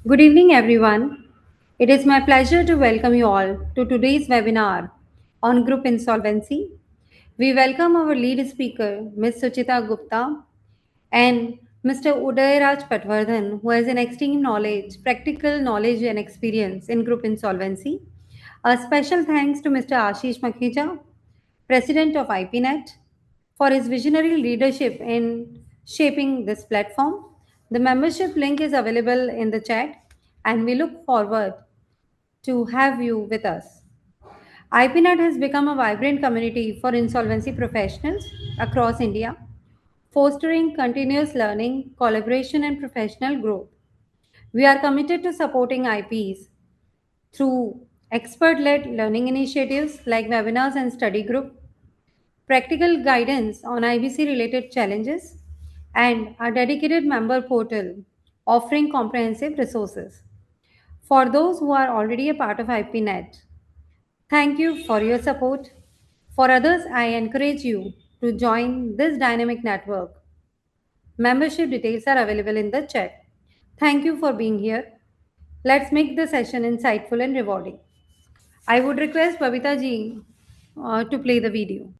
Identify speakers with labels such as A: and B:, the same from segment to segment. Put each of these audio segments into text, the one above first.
A: Good evening, everyone. It is my pleasure to welcome you all to today's webinar on group insolvency. We welcome our lead speaker, Ms. Suchita Gupta, and Mr. Udayaraj Patwardhan, who has an extreme knowledge, practical knowledge, and experience in group insolvency. A special thanks to Mr. Ashish Makhija, President of IPNet, for his visionary leadership in shaping this platform. The membership link is available in the chat, and we look forward to have you with us. IPNet has become a vibrant community for insolvency professionals across India, fostering continuous learning, collaboration, and professional growth. We are committed to supporting IPs through expert led learning initiatives like webinars and study group, practical guidance on IBC related challenges, and a dedicated member portal offering comprehensive resources. For those who are already a part of IPNet, thank you for your support. For others, I encourage you to join this dynamic network. Membership details are available in the chat. Thank you for being here. Let's make the session insightful and rewarding. I would request Babita ji to play the video.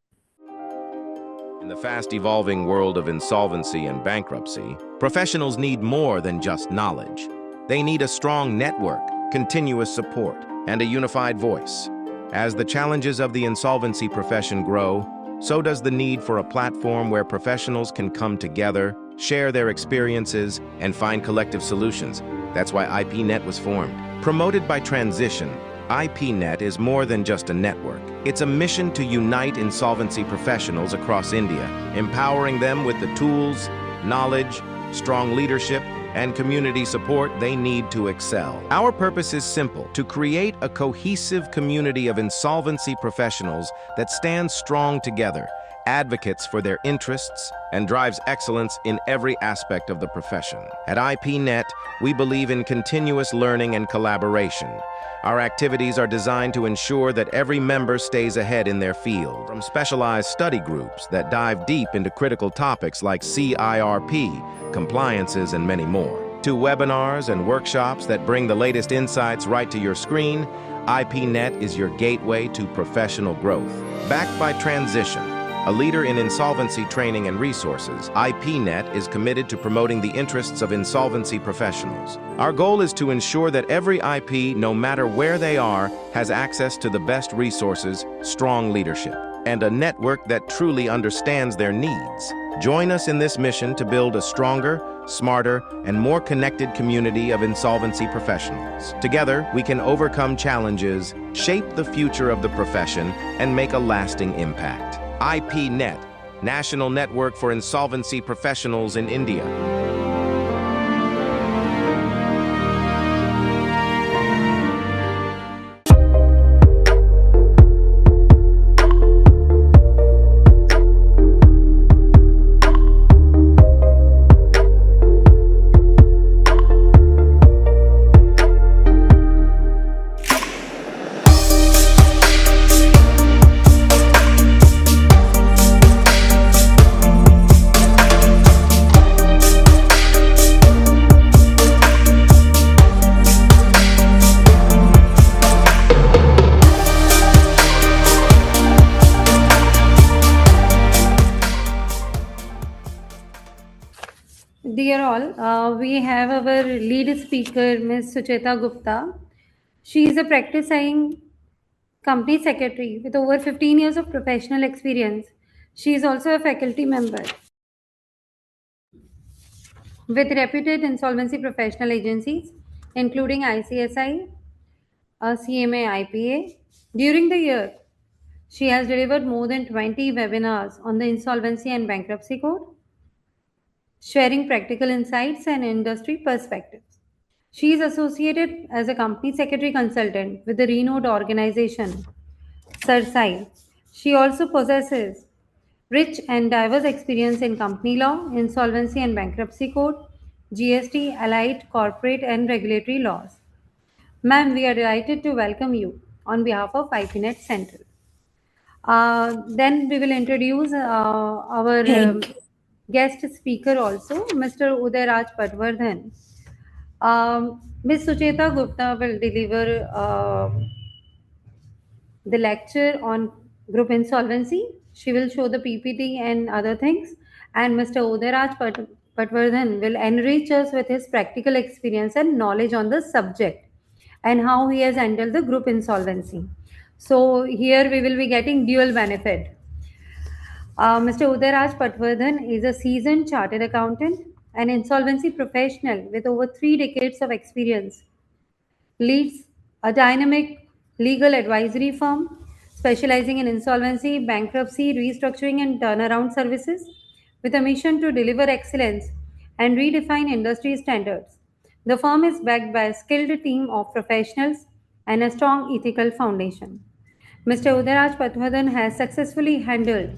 B: In the fast evolving world of insolvency and bankruptcy, professionals need more than just knowledge. They need a strong network, continuous support, and a unified voice. As the challenges of the insolvency profession grow, so does the need for a platform where professionals can come together, share their experiences, and find collective solutions. That's why IPNet was formed. Promoted by Transition, IPNet is more than just a network. It's a mission to unite insolvency professionals across India, empowering them with the tools, knowledge, strong leadership, and community support they need to excel. Our purpose is simple: to create a cohesive community of insolvency professionals that stands strong together, advocates for their interests, and drives excellence in every aspect of the profession. At IPNet, we believe in continuous learning and collaboration. Our activities are designed to ensure that every member stays ahead in their field. From specialized study groups that dive deep into critical topics like CIRP, compliances, and many more, to webinars and workshops that bring the latest insights right to your screen, IPNet is your gateway to professional growth. Backed by Transition, a leader in insolvency training and resources, IPNet is committed to promoting the interests of insolvency professionals. Our goal is to ensure that every IP, no matter where they are, has access to the best resources, strong leadership, and a network that truly understands their needs. Join us in this mission to build a stronger, smarter, and more connected community of insolvency professionals. Together, we can overcome challenges, shape the future of the profession, and make a lasting impact. IPNet, National Network for Insolvency Professionals in India.
A: Dear all, we have our lead speaker, Ms. Sucheta Gupta. She is a practicing company secretary with over 15 years of professional experience. She is also a faculty member with reputed insolvency professional agencies, including ICSI, CMA, IPA. During the year, she has delivered more than 20 webinars on the insolvency and bankruptcy code, sharing practical insights and industry perspectives. She is associated as a company secretary consultant with the renowned organization CERSAI. She also possesses rich and diverse experience in company law, insolvency and bankruptcy code, GST, allied corporate and regulatory laws. Ma'am, we are delighted to welcome you on behalf of IPNet Central. Then we will introduce our
C: Thank
A: guest speaker also, Mr. Udayaraj Patwardhan. Ms. Sucheta Gupta will deliver the lecture on group insolvency. She will show the PPT and other things. And Mr. Udayraj Patwardhan will enrich us with his practical experience and knowledge on the subject and how he has handled the group insolvency. So here we will be getting dual benefit. Mr. Udayraj Patwardhan is a seasoned chartered accountant, an insolvency professional with over 3 decades of experience, leads a dynamic legal advisory firm specializing in insolvency, bankruptcy, restructuring, and turnaround services with a mission to deliver excellence and redefine industry standards. The firm is backed by a skilled team of professionals and a strong ethical foundation. Mr. Udaraj Patwadhan has successfully handled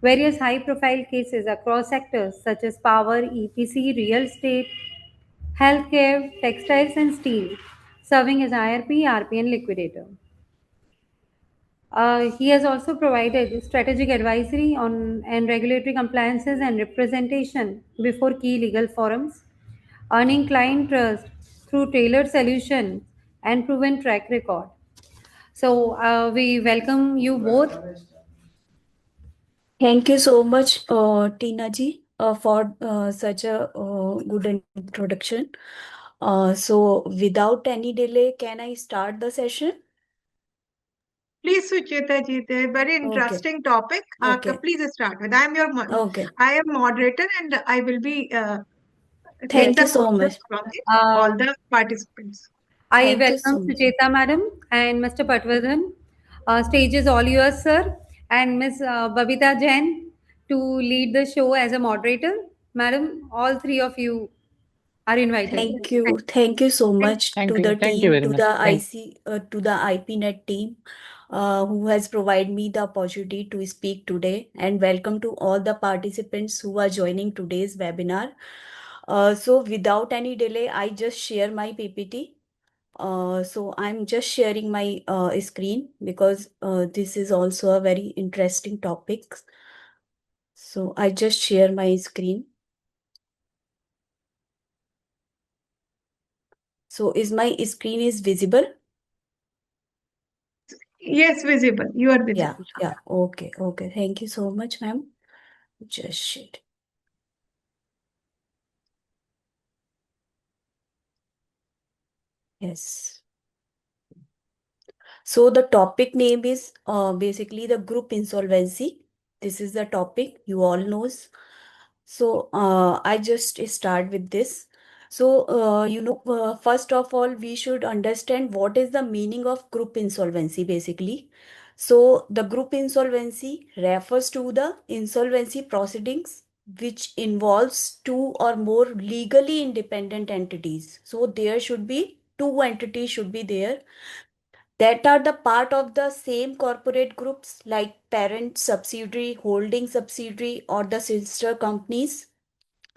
A: various high profile cases across sectors such as power, EPC, real estate, healthcare, textiles, and steel, serving as IRP, RP, and liquidator. He has also provided strategic advisory on and regulatory compliances and representation before key legal forums, earning client trust through tailored solutions and proven track record. So we welcome you both.
C: Thank you so much, Tina ji, for such a good introduction. Without any delay, can I start the session?
D: Please, Sucheta ji, the very
C: Okay,
D: interesting topic.
C: okay,
D: Please start with.
C: okay.
D: I am moderator and I will be take
C: Thank
D: the
C: you so
D: questions
C: much.
D: from all
A: Um,
D: the participants.
A: I
C: Thank you
A: welcome
C: so much.
A: Sucheta Madam and Mr. Patwardhan. Stage is all yours, sir, and Ms. Babita Jain to lead the show as a moderator. Madam, all three of you are invited.
C: Thank you. Thank you so
D: Thank
C: much
E: Thank
C: to
E: you.
C: the
E: Thank you
C: team,
E: very
C: to
E: much.
C: the
E: Thank
C: to the IPNet team, who has provided me the opportunity to speak today. And welcome to all the participants who are joining today's webinar. Without any delay, I just share my PPT. I'm just sharing my screen because this is also a very interesting topic. So I just share my screen. So is my screen is visible?
D: Yes, visible. You are
C: Yeah,
D: visible.
C: yeah. Okay, okay. Thank you so much, ma'am. Just share. Yes. So the topic name is basically the group insolvency. This is the topic you all knows. So I just start with this. First of all, we should understand what is the meaning of group insolvency basically. So the group insolvency refers to the insolvency proceedings which involves two or more legally independent entities. So there should be two entities should be there that are the part of the same corporate groups like parent subsidiary, holding subsidiary, or the sister companies.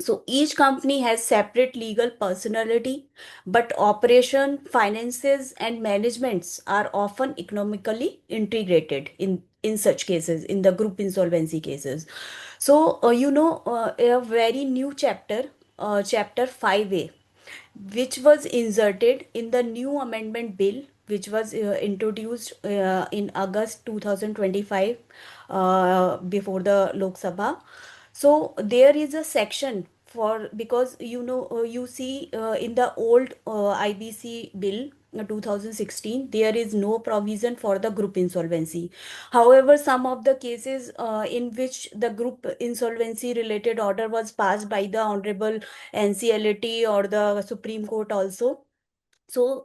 C: So each company has separate legal personality, but operation, finances, and managements are often economically integrated in such cases, in the group insolvency cases. A very new chapter, chapter 5A, which was inserted in the new amendment bill which was introduced in August 2025 before the Lok Sabha. So there is a section for because you see in the old IBC bill 2016 there is no provision for the group insolvency. However, some of the cases in which the group insolvency related order was passed by the Honorable NCLAT or the Supreme Court also.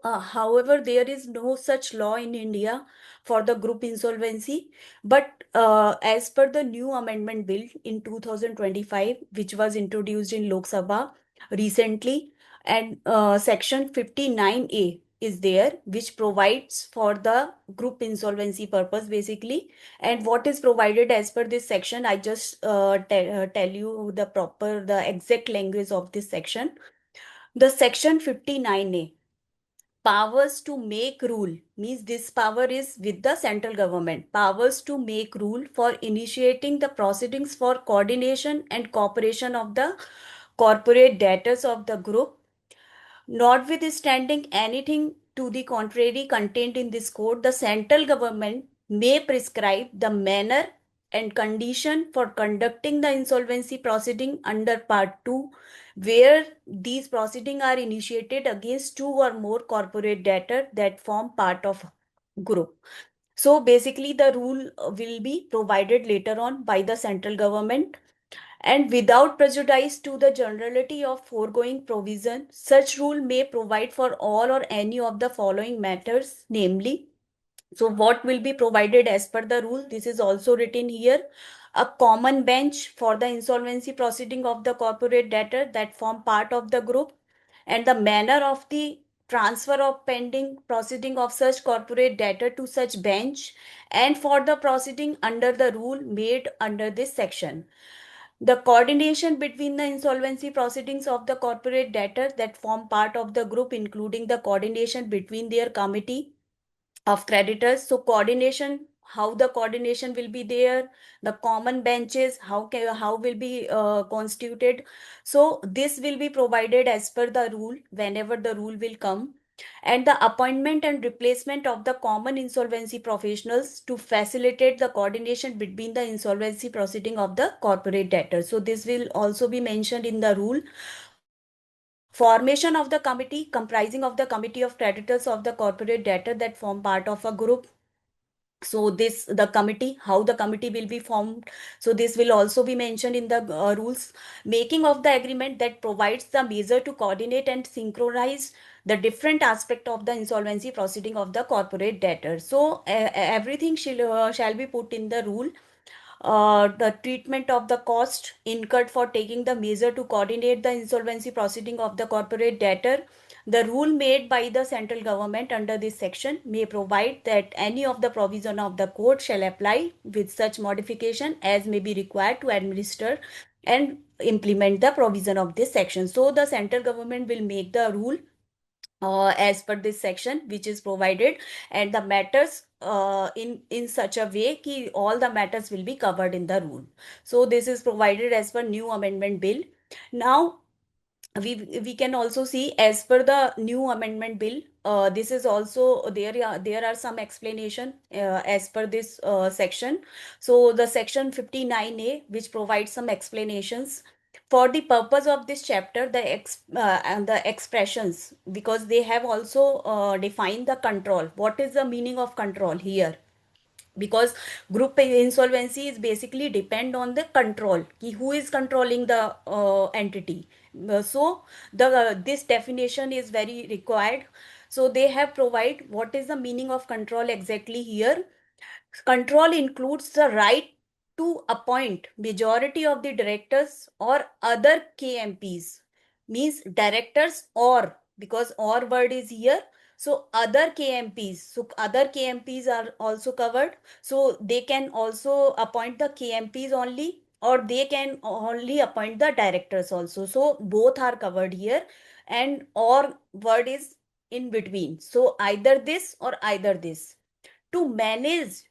C: However, there is no such law in India for the group insolvency. But as per the new amendment bill in 2025, which was introduced in Lok Sabha recently, and section 59A is there, which provides for the group insolvency purpose basically. And what is provided as per this section, I just tell you the exact language of this section. The section 59A, powers to make rule, means this power is with the central government. Powers to make rule for initiating the proceedings for coordination and cooperation of the corporate debtors of the group Notwithstanding anything to the contrary contained in this code, the central government may prescribe the manner and condition for conducting the insolvency proceeding under Part 2, where these proceedings are initiated against two or more corporate debtors that form part of group. So basically, the rule will be provided later on by the central government, and without prejudice to the generality of foregoing provision, such rule may provide for all or any of the following matters, namely, so what will be provided as per the rule? This is also written here. A common bench for the insolvency proceeding of the corporate debtor that form part of the group, and the manner of the transfer of pending proceeding of such corporate debtor to such bench, and for the proceeding under the rule made under this section. The coordination between the insolvency proceedings of the corporate debtor that form part of the group, including the coordination between their committee of creditors. So coordination, how the coordination will be there, the common benches, how will be constituted. So this will be provided as per the rule whenever the rule will come, and the appointment and replacement of the common insolvency professionals to facilitate the coordination between the insolvency proceeding of the corporate debtors. So this will also be mentioned in the rule. Formation of the committee comprising of the committee of creditors of the corporate debtor that form part of a group. So this, the committee, how the committee will be formed, so this will also be mentioned in the rules. Making of the agreement that provides the measure to coordinate and synchronize the different aspect of the insolvency proceeding of the corporate debtor. So everything shall be put in the rule. The treatment of the cost incurred for taking the measure to coordinate the insolvency proceeding of the corporate debtor. The rule made by the central government under this section may provide that any of the provision of the code shall apply with such modification as may be required to administer and implement the provision of this section. So the central government will make the rule as per this section which is provided, and the matters in such a way ki all the matters will be covered in the rule. So this is provided as per new amendment bill. Now we can also see as per the new amendment bill, this is also there are some explanation as per this section. So the section 59A which provides some explanations for the purpose of this chapter, and the expressions, because they have also defined the control. What is the meaning of control here? Because group insolvency is basically depend on the control ki who is controlling the entity. So the this definition is very required. So they have provide what is the meaning of control exactly here. Control includes the right to appoint majority of the directors or other KMPs. Means directors or, because or word is here. So other KMPs. So other KMPs are also covered. So they can also appoint the KMPs only, or they can only appoint the directors also. So both are covered here, and or word is in between. So either this or either this. To manage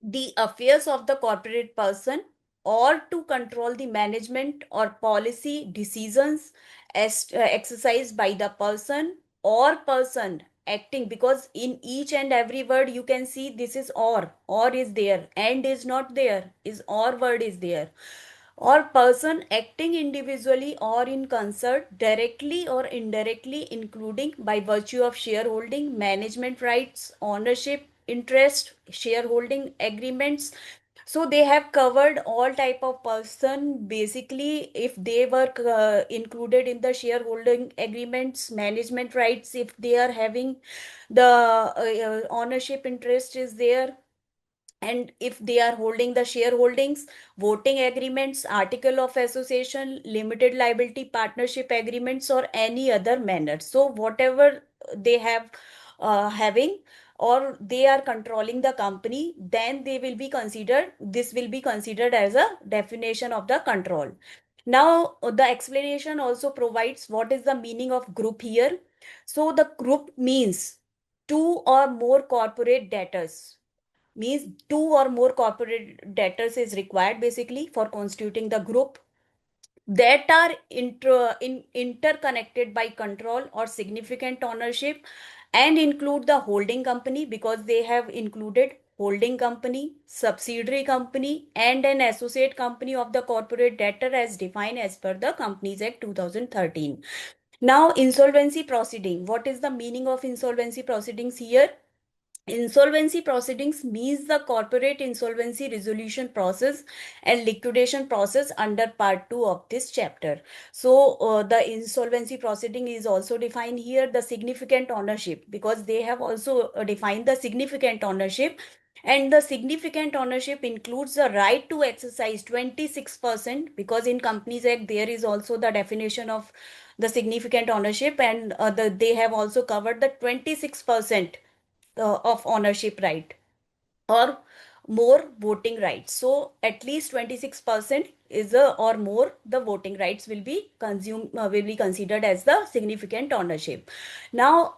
C: the affairs of the corporate person, or to control the management or policy decisions exercised by the person or person acting, because in each and every word you can see this is or is there, and is not there, is or word is there, or person acting individually or in concert, directly or indirectly, including by virtue of shareholding, management rights, ownership, interest, shareholding agreements. So they have covered all type of person. Basically, if they were included in the shareholding agreements, management rights, if they are having the ownership interest is there, and if they are holding the shareholdings, voting agreements, article of association, limited liability partnership agreements, or any other manner. So whatever they have having, or they are controlling the company, then they will be considered, this will be considered as a definition of the control. Now the explanation also provides what is the meaning of group here. So the group means two or more corporate debtors. Means two or more corporate debtors is required basically for constituting the group. that are interconnected by control or significant ownership, and include the holding company, because they have included holding company, subsidiary company, and an associate company of the corporate debtor as defined as per the Companies Act 2013. Now, insolvency proceeding. What is the meaning of insolvency proceedings here? Insolvency proceedings means the corporate insolvency resolution process and liquidation process under part 2 of this chapter. So, the insolvency proceeding is also defined here, the significant ownership, because they have also defined the significant ownership. And the significant ownership includes the right to exercise 26%, because in Companies Act there is also the definition of the significant ownership, and they have also covered the 26% of ownership right or more voting rights. So at least 26% is or more the voting rights will be consumed, will be considered as the significant ownership. Now,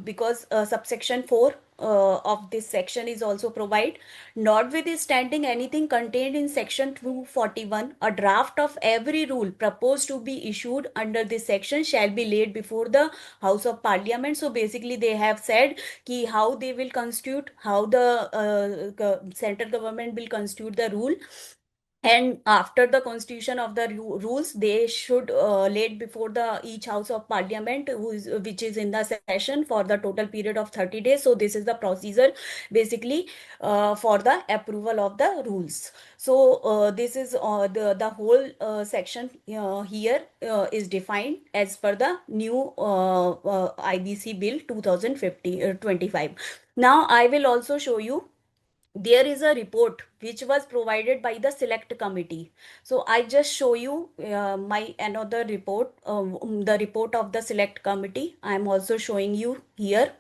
C: because subsection 4 of this section is also provide, notwithstanding anything contained in section 241, a draft of every rule proposed to be issued under this section shall be laid before the House of Parliament. So basically they have said ki how they will constitute, how the central government will constitute the rule, and after the constitution of the rules they should laid before the each house of parliament, which is in the session for the total period of 30 days. So this is the procedure basically for the approval of the rules. So this is the whole section here is defined as per the new IBC bill 2025. Now I will also show you, there is a report which was provided by the select committee. So I just show you my another report, the report of the select committee I am also showing you here.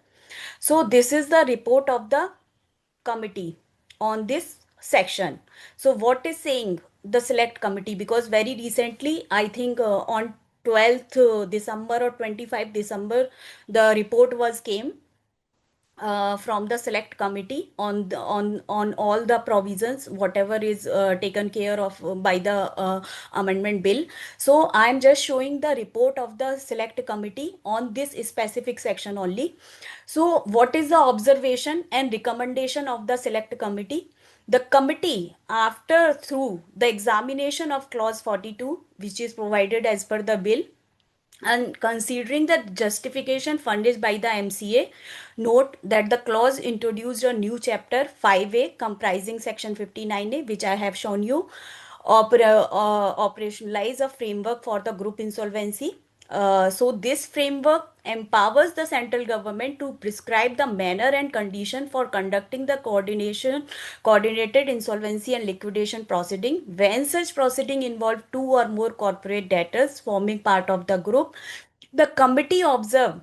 C: So this is the report of the committee on this section. So what is saying the select committee, because very recently I think on 12th December or 25th December the report was came from the select committee on on all the provisions whatever is taken care of by the amendment bill. So I am just showing the report of the select committee on this specific section only. So what is the observation and recommendation of the select committee? The committee, after through the examination of clause 42, which is provided as per the bill, and considering the justification furnished by the MCA, note that the clause introduced a new chapter 5A comprising section 59A, which I have shown you, operationalize a framework for the group insolvency. So this framework empowers the central government to prescribe the manner and condition for conducting the coordinated insolvency and liquidation proceeding when such proceeding involve two or more corporate debtors forming part of the group. The committee observed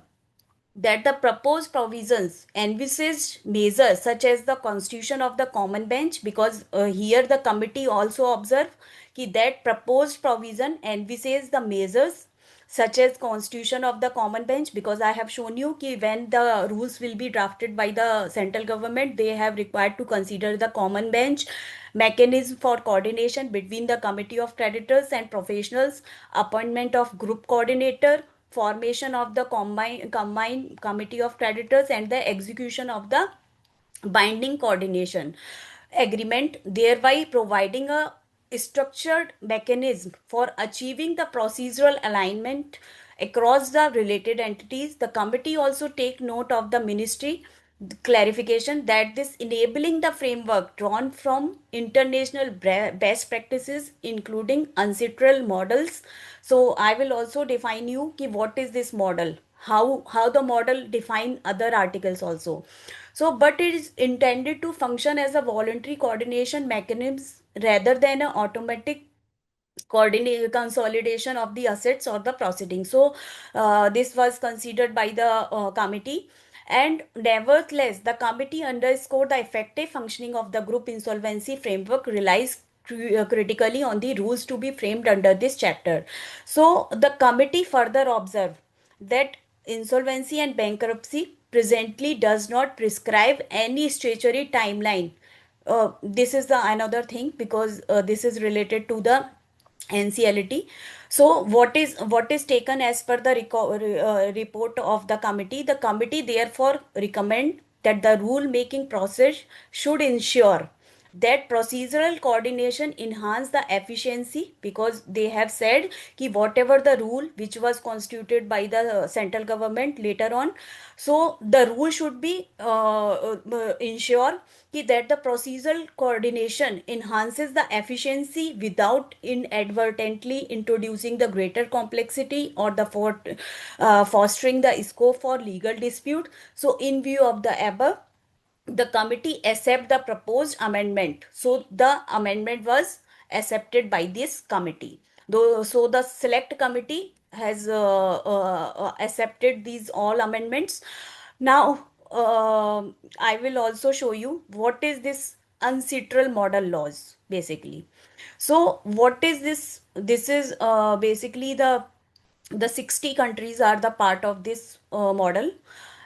C: that the proposed provisions envisage measures such as the constitution of the common bench, because here the committee also observe that proposed provision envisages the measures such as constitution of the common bench, because I have shown you कि when the rules will be drafted by the central government they have required to consider the common bench, mechanism for coordination between the committee of creditors and professionals, appointment of group coordinator, formation of the combined committee of creditors, and the execution of the binding coordination agreement, thereby providing a structured mechanism for achieving the procedural alignment across the related entities. The committee also take note of the ministry clarification that this enabling the framework drawn from international best practices including ancestral models. So I will also define you ki what is this model, how the model define other articles also. So but it is intended to function as a voluntary coordination mechanism rather than an automatic coordinate consolidation of the assets or the proceeding. So this was considered by the committee, and nevertheless the committee underscored the effective functioning of the group insolvency framework relies critically on the rules to be framed under this chapter. So the committee further observed that insolvency and bankruptcy presently does not prescribe any statutory timeline this is the another thing, because this is related to the NCLT. So what is taken as per the report of the committee? The committee therefore recommend that the rule making process should ensure that procedural coordination enhance the efficiency, because they have said कि whatever the rule which was constituted by the central government later on, so the rule should be ensure that the procedural coordination enhances the efficiency without inadvertently introducing the greater complexity or the fostering the scope for legal dispute. So in view of the above, the committee accept the proposed amendment. So the amendment was accepted by this committee. Though, so the select committee has accepted these all amendments. Now, I will also show you what is this uncitral model laws basically. So what is this? This is basically the 60 countries are the part of this model.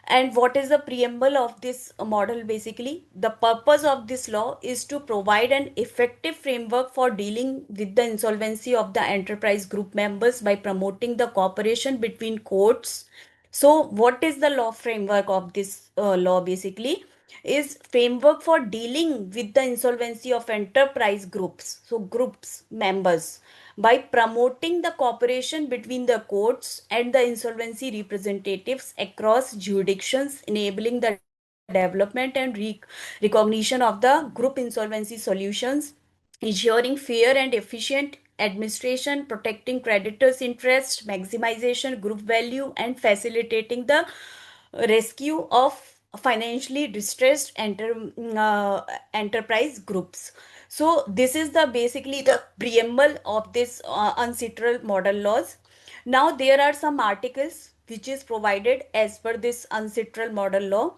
C: And what is the preamble of this model? Basically, the purpose of this law is to provide an effective framework for dealing with the insolvency of the enterprise group members by promoting the cooperation between courts. So what is the law framework of this law? Basically is framework for dealing with the insolvency of enterprise groups, so groups members, by promoting the cooperation between the courts and the insolvency representatives across jurisdictions, enabling the development and recognition of the group insolvency solutions, ensuring fair and efficient administration, protecting creditors' interest, maximization group value, and facilitating the rescue of financially distressed enterprise groups. So this is the basically the preamble of this uncitral model laws. Now there are some articles which is provided as per this uncitral model law.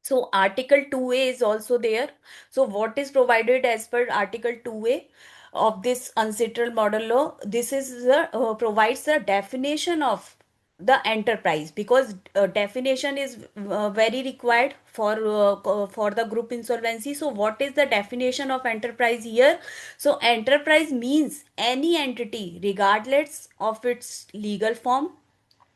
C: So Article 2A is also there. So what is provided as per Article 2A of this uncitral model law? This is the provides the definition of the enterprise, because definition is very required for the group insolvency. So what is the definition of enterprise here? So enterprise means any entity regardless of its legal form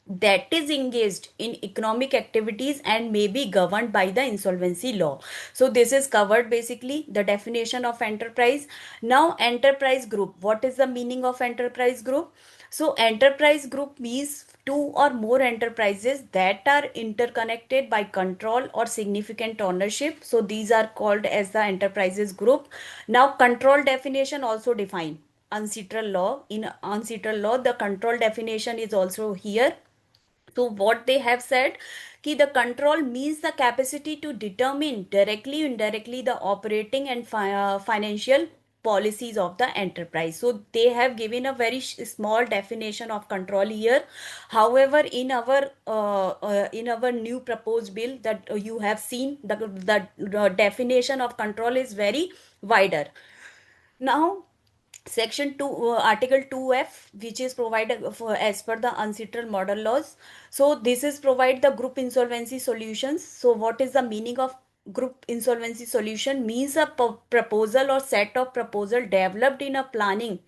C: that is engaged in economic activities and may be governed by the insolvency law. So this is covered basically the definition of enterprise. Now enterprise group, what is the meaning of enterprise group? So enterprise group means two or more enterprises that are interconnected by control or significant ownership. So these are called as the enterprises group. Now control definition also defined uncitral law. In uncitral law, the control definition is also here. So what they have said, कि the control means the capacity to determine directly indirectly the operating and financial policies of the enterprise. So they have given a very small definition of control here. However, in our new proposed bill that you have seen, the definition of control is very wider. Now section 2 article 2F, which is provided for as per the uncitral model laws. So this is provide the group insolvency solutions. So what is the meaning of group insolvency solution? Means a proposal or set of proposal developed in a planning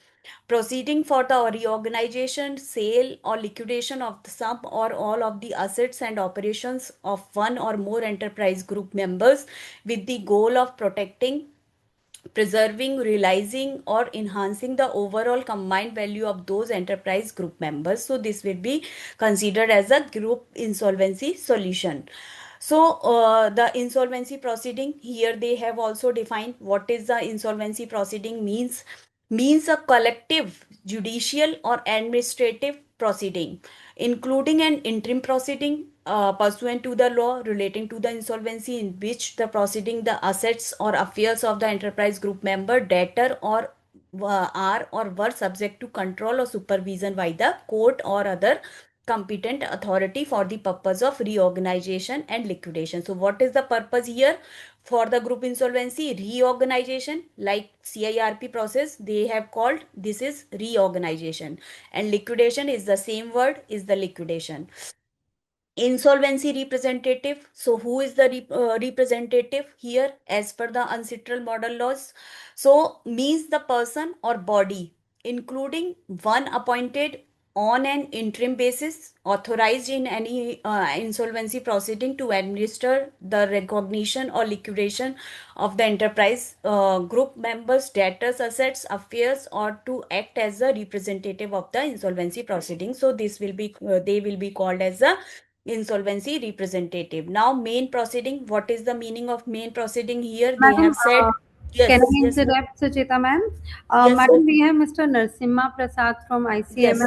C: proceeding for the reorganization, sale or liquidation of some or all of the assets and operations of one or more enterprise group members, with the goal of protecting, preserving, realizing, or enhancing the overall combined value of those enterprise group members. So this will be considered as a group insolvency solution. So the insolvency proceeding, here they have also defined what is the insolvency proceeding means a collective judicial or administrative proceeding, including an interim proceeding pursuant to the law relating to the insolvency, in which the proceeding the assets or affairs of the enterprise group member, debtor, or are or were subject to control or supervision by the court or other competent authority for the purpose of reorganization and liquidation. So what is the purpose here for the group insolvency? Reorganization, like CIRP process they have called, this is reorganization, and liquidation is the same word, is the liquidation. Insolvency representative. So who is the representative here as per the uncitral model laws? So means the person or body, including one appointed on an interim basis, authorized in any insolvency proceeding to administer the recognition or liquidation of the enterprise group members, debtors, assets, affairs, or to act as a representative of the insolvency proceeding. So this will be they will be called as a insolvency representative. Now main proceeding, what is the meaning of main proceeding here? They
A: Madam,
C: have said,
A: can
C: yes,
A: I
C: yes, ma'am.
A: interrupt, Sucheta ma'am?
C: Yes,
A: Madam,
C: ma'am.
A: we have Mr. Narsimha Prasad from
C: Yes,
A: ICMI,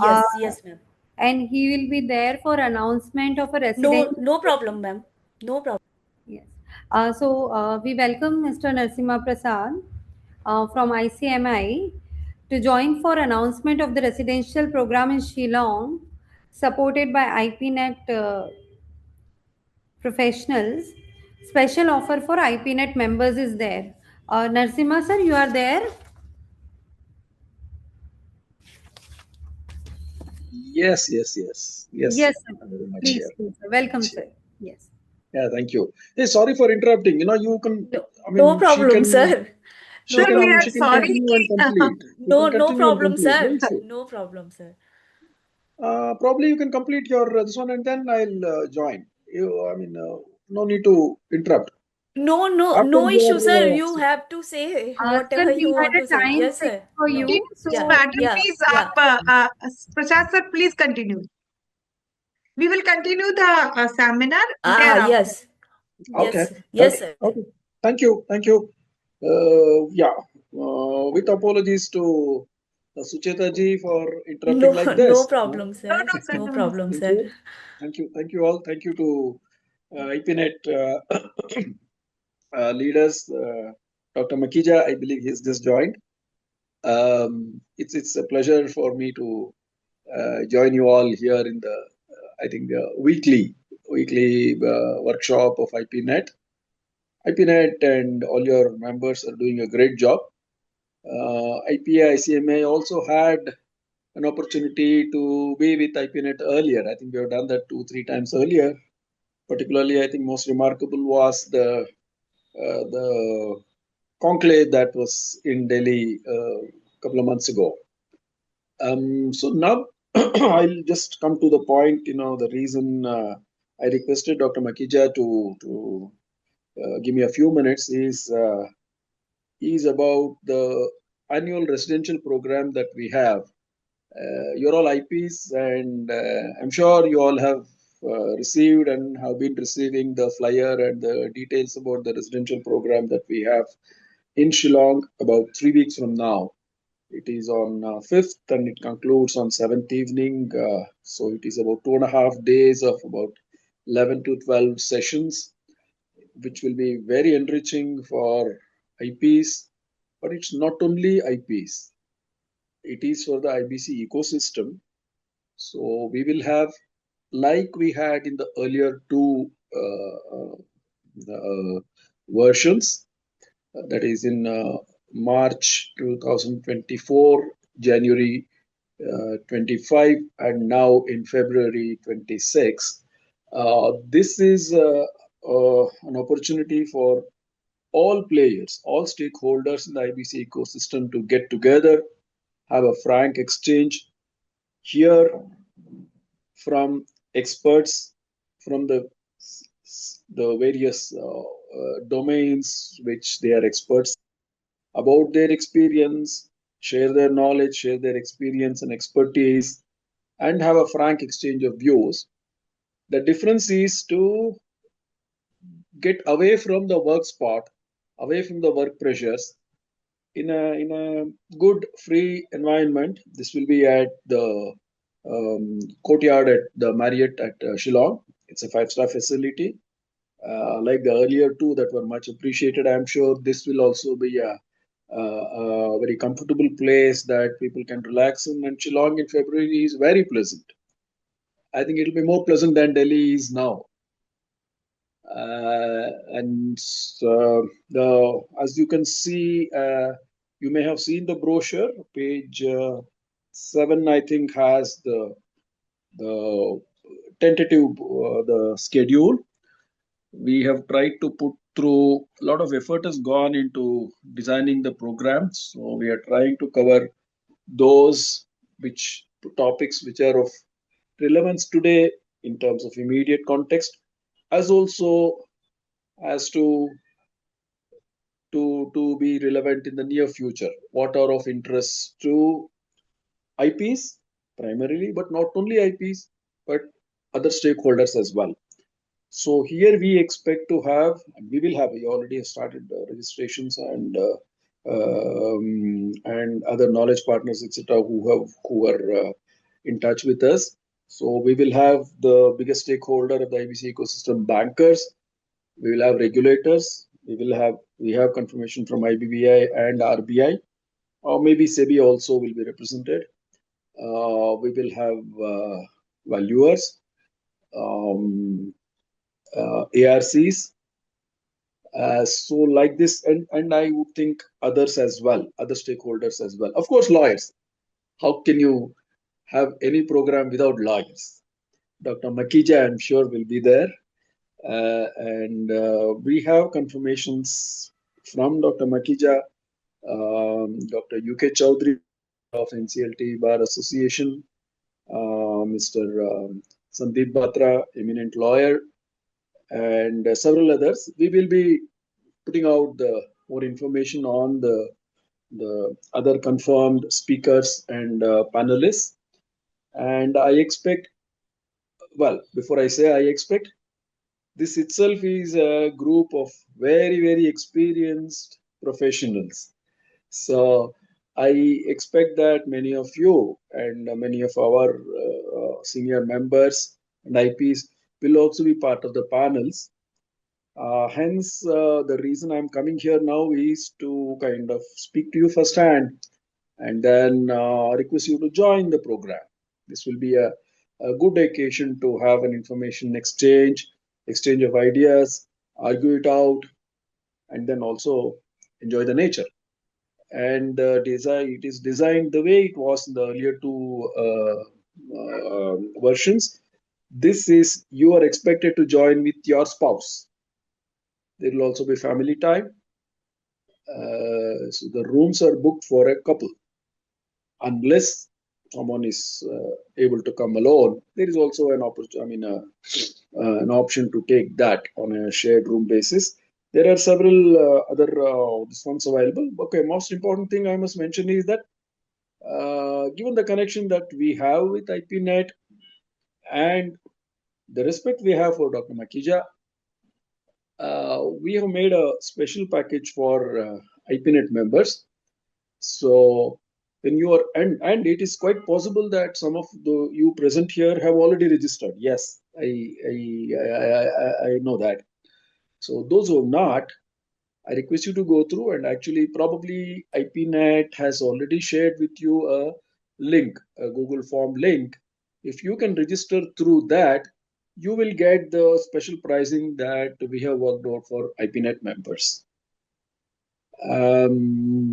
A: uh,
C: yes, yes, ma'am.
A: and he will be there for announcement of a
C: No,
A: residential.
C: no problem, ma'am. No problem.
A: Yes. We welcome Mr. Narsimha Prasad from ICMI to join for announcement of the residential program in Shillong, supported by IPNet professionals. Special offer for IPNet members is there. Narsimha sir, you are there?
E: Yes.
A: Yes, sir.
E: I'm very much
A: Please,
E: here.
A: please, sir.
E: Very
A: Welcome,
E: much
A: sir.
E: here.
A: Yes.
E: Yeah, thank you. Hey, sorry for interrupting. You can.
C: No,
E: I
C: no
E: mean,
C: problem, sir.
D: Sir,
C: No
D: we are
C: problem,
E: she can
C: sir.
D: sorry
E: continue and
D: ki,
E: complete. You
C: No,
E: can
C: no
E: continue and
C: problem,
E: complete. No
C: sir.
E: issue.
C: No problem, sir.
E: Probably you can complete your this one and then I'll join. I mean, no need to interrupt.
C: No, no,
E: After
C: no issue, sir.
E: your
C: You have to say
A: Sir,
C: whatever you
A: we had
C: want to
A: a
C: say.
A: time
C: Yes,
A: fixed
C: sir.
A: for
C: No.
A: you,
D: please,
C: Yeah,
A: so
D: madam,
C: yeah,
D: please,
C: yeah.
D: Prasad sir, please continue. We will continue the seminar
C: Ah,
D: thereafter.
C: yes.
E: okay,
C: Yes, yes,
E: okay,
C: sir.
E: okay. Thank you. Yeah. With apologies to Sucheta ji for
C: No,
E: interrupting like
C: no
E: this.
C: problem,
D: No,
C: sir.
D: no, sir,
C: No
D: no, no.
C: problem,
E: Thank
C: sir.
E: you. Thank you all. Thank you to IPNet leaders. Dr. Makija, I believe he's just joined. It's a pleasure for me to join you all here in the I think the weekly workshop of IPNet. IPNet and all your members are doing a great job. IPA ICMA also had an opportunity to be with IPNet earlier. I think we have done that 2-3 times earlier. Particularly, I think most remarkable was the conclave that was in Delhi a couple of months ago. So now I'll just come to the point. The reason I requested Dr. Makija to give me a few minutes is about the annual residential program that we have. You're all IPs, and I'm sure you all have received and have been receiving the flyer and the details about the residential program that we have in Shillong about 3 weeks from now. It is on 5th and it concludes on 7th evening. So it is about 2.5 days of about 11 to 12 sessions, which will be very enriching for IPs. But it's not only IPs, it is for the IBC ecosystem. So we will have, like we had in the earlier two versions, that is in March 2024, January 25, and now in February 26. This is an opportunity for all players, all stakeholders in the IBC ecosystem to get together, have a frank exchange, hear from experts from the various domains which they are experts about their experience, share their knowledge, share their experience and expertise, and have a frank exchange of views. The difference is to get away from the work spot, away from the work pressures, in a good free environment. This will be at the courtyard at the Marriott at Shillong. It's a five-star facility. Like the earlier two that were much appreciated, I'm sure this will also be a very comfortable place that people can relax in. And Shillong in February is very pleasant. I think it'll be more pleasant than Delhi is now. And as you can see, you may have seen the brochure. Page 7, I think, has the tentative the schedule. We have tried to put through a lot of effort has gone into designing the program. So we are trying to cover those which topics which are of relevance today in terms of immediate context, as also as to be relevant in the near future. What are of interest to IPs primarily, but not only IPs, but other stakeholders as well. So here we expect to have, and we will have, we already have started registrations and other knowledge partners, etc., who are in touch with us. So we will have the biggest stakeholder of the IBC ecosystem, bankers. We will have regulators. We have confirmation from IBBI and RBI, or maybe SEBI also will be represented. We will have valuers, um, ARCs. So like this, and I would think others as well, other stakeholders as well. Of course, lawyers. How can you have any program without lawyers? Dr. Makija, I'm sure, will be there. And we have confirmations from Dr. Makija, Dr. UK Chaudhary of NCLT Bar Association, Mr. Sandeep Batra, eminent lawyer, and several others. We will be putting out the more information on the other confirmed speakers and panelists. And I expect, well, before I say I expect, this itself is a group of very, very experienced professionals. So I expect that many of you and many of our senior members and IPs will also be part of the panels. Hence, the reason I'm coming here now is to kind of speak to you firsthand and then request you to join the program. This will be a good occasion to have an information exchange of ideas, argue it out, and then also enjoy the nature. And it is designed the way it was in the earlier two versions. This is you are expected to join with your spouse. There will also be family time. So the rooms are booked for a couple. Unless someone is able to come alone, there is also an opportunity. I mean, an option to take that on a shared room basis. There are several other ones available. Okay, most important thing I must mention is that given the connection that we have with IPNet and the respect we have for Dr. Makija, we have made a special package for IPNet members. So when you are, and it is quite possible that some of the you present here have already registered. Yes, I know that. So those who have not, I request you to go through, and actually probably IPNet has already shared with you a link, a Google Form link. If you can register through that, you will get the special pricing that we have worked out for IPNet members.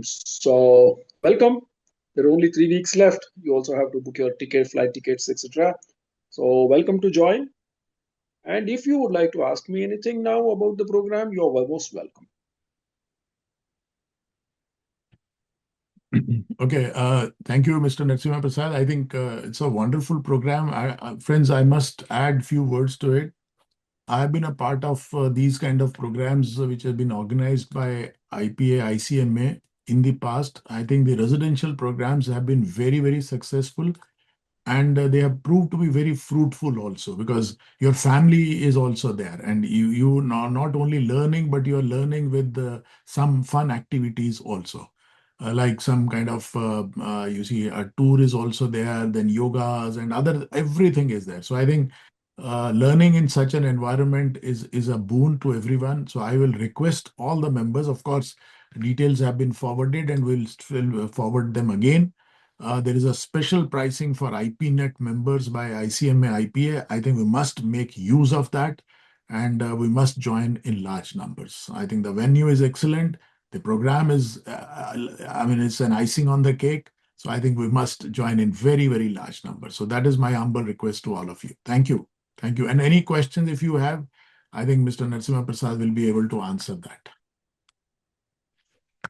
E: So welcome. There are only 3 weeks left. You also have to book your ticket, flight tickets, etc. So welcome to join. And if you would like to ask me anything now about the program, you are most welcome.
F: Okay, thank you, Mr. Narasimha Prasad. I think it's a wonderful program. Friends, I must add few words to it. I've been a part of these kind of programs which have been organized by IPA, ICMA in the past. I think the residential programs have been very, very successful, and they have proved to be very fruitful also, because your family is also there, and you are not only learning, but you're learning with some fun activities also. Like some kind of you see a tour is also there, then yogas and other everything is there. So I think learning in such an environment is a boon to everyone. So I will request all the members. Of course, details have been forwarded, and we'll still forward them again. There is a special pricing for IPNet members by ICMA IPA. I think we must make use of that, and we must join in large numbers. I think the venue is excellent. The program is, I mean, it's an icing on the cake. So I think we must join in very, very large numbers. So that is my humble request to all of you. Thank you. Thank you. And any questions if you have, I think Mr. Narasimha Prasad will be able to answer that.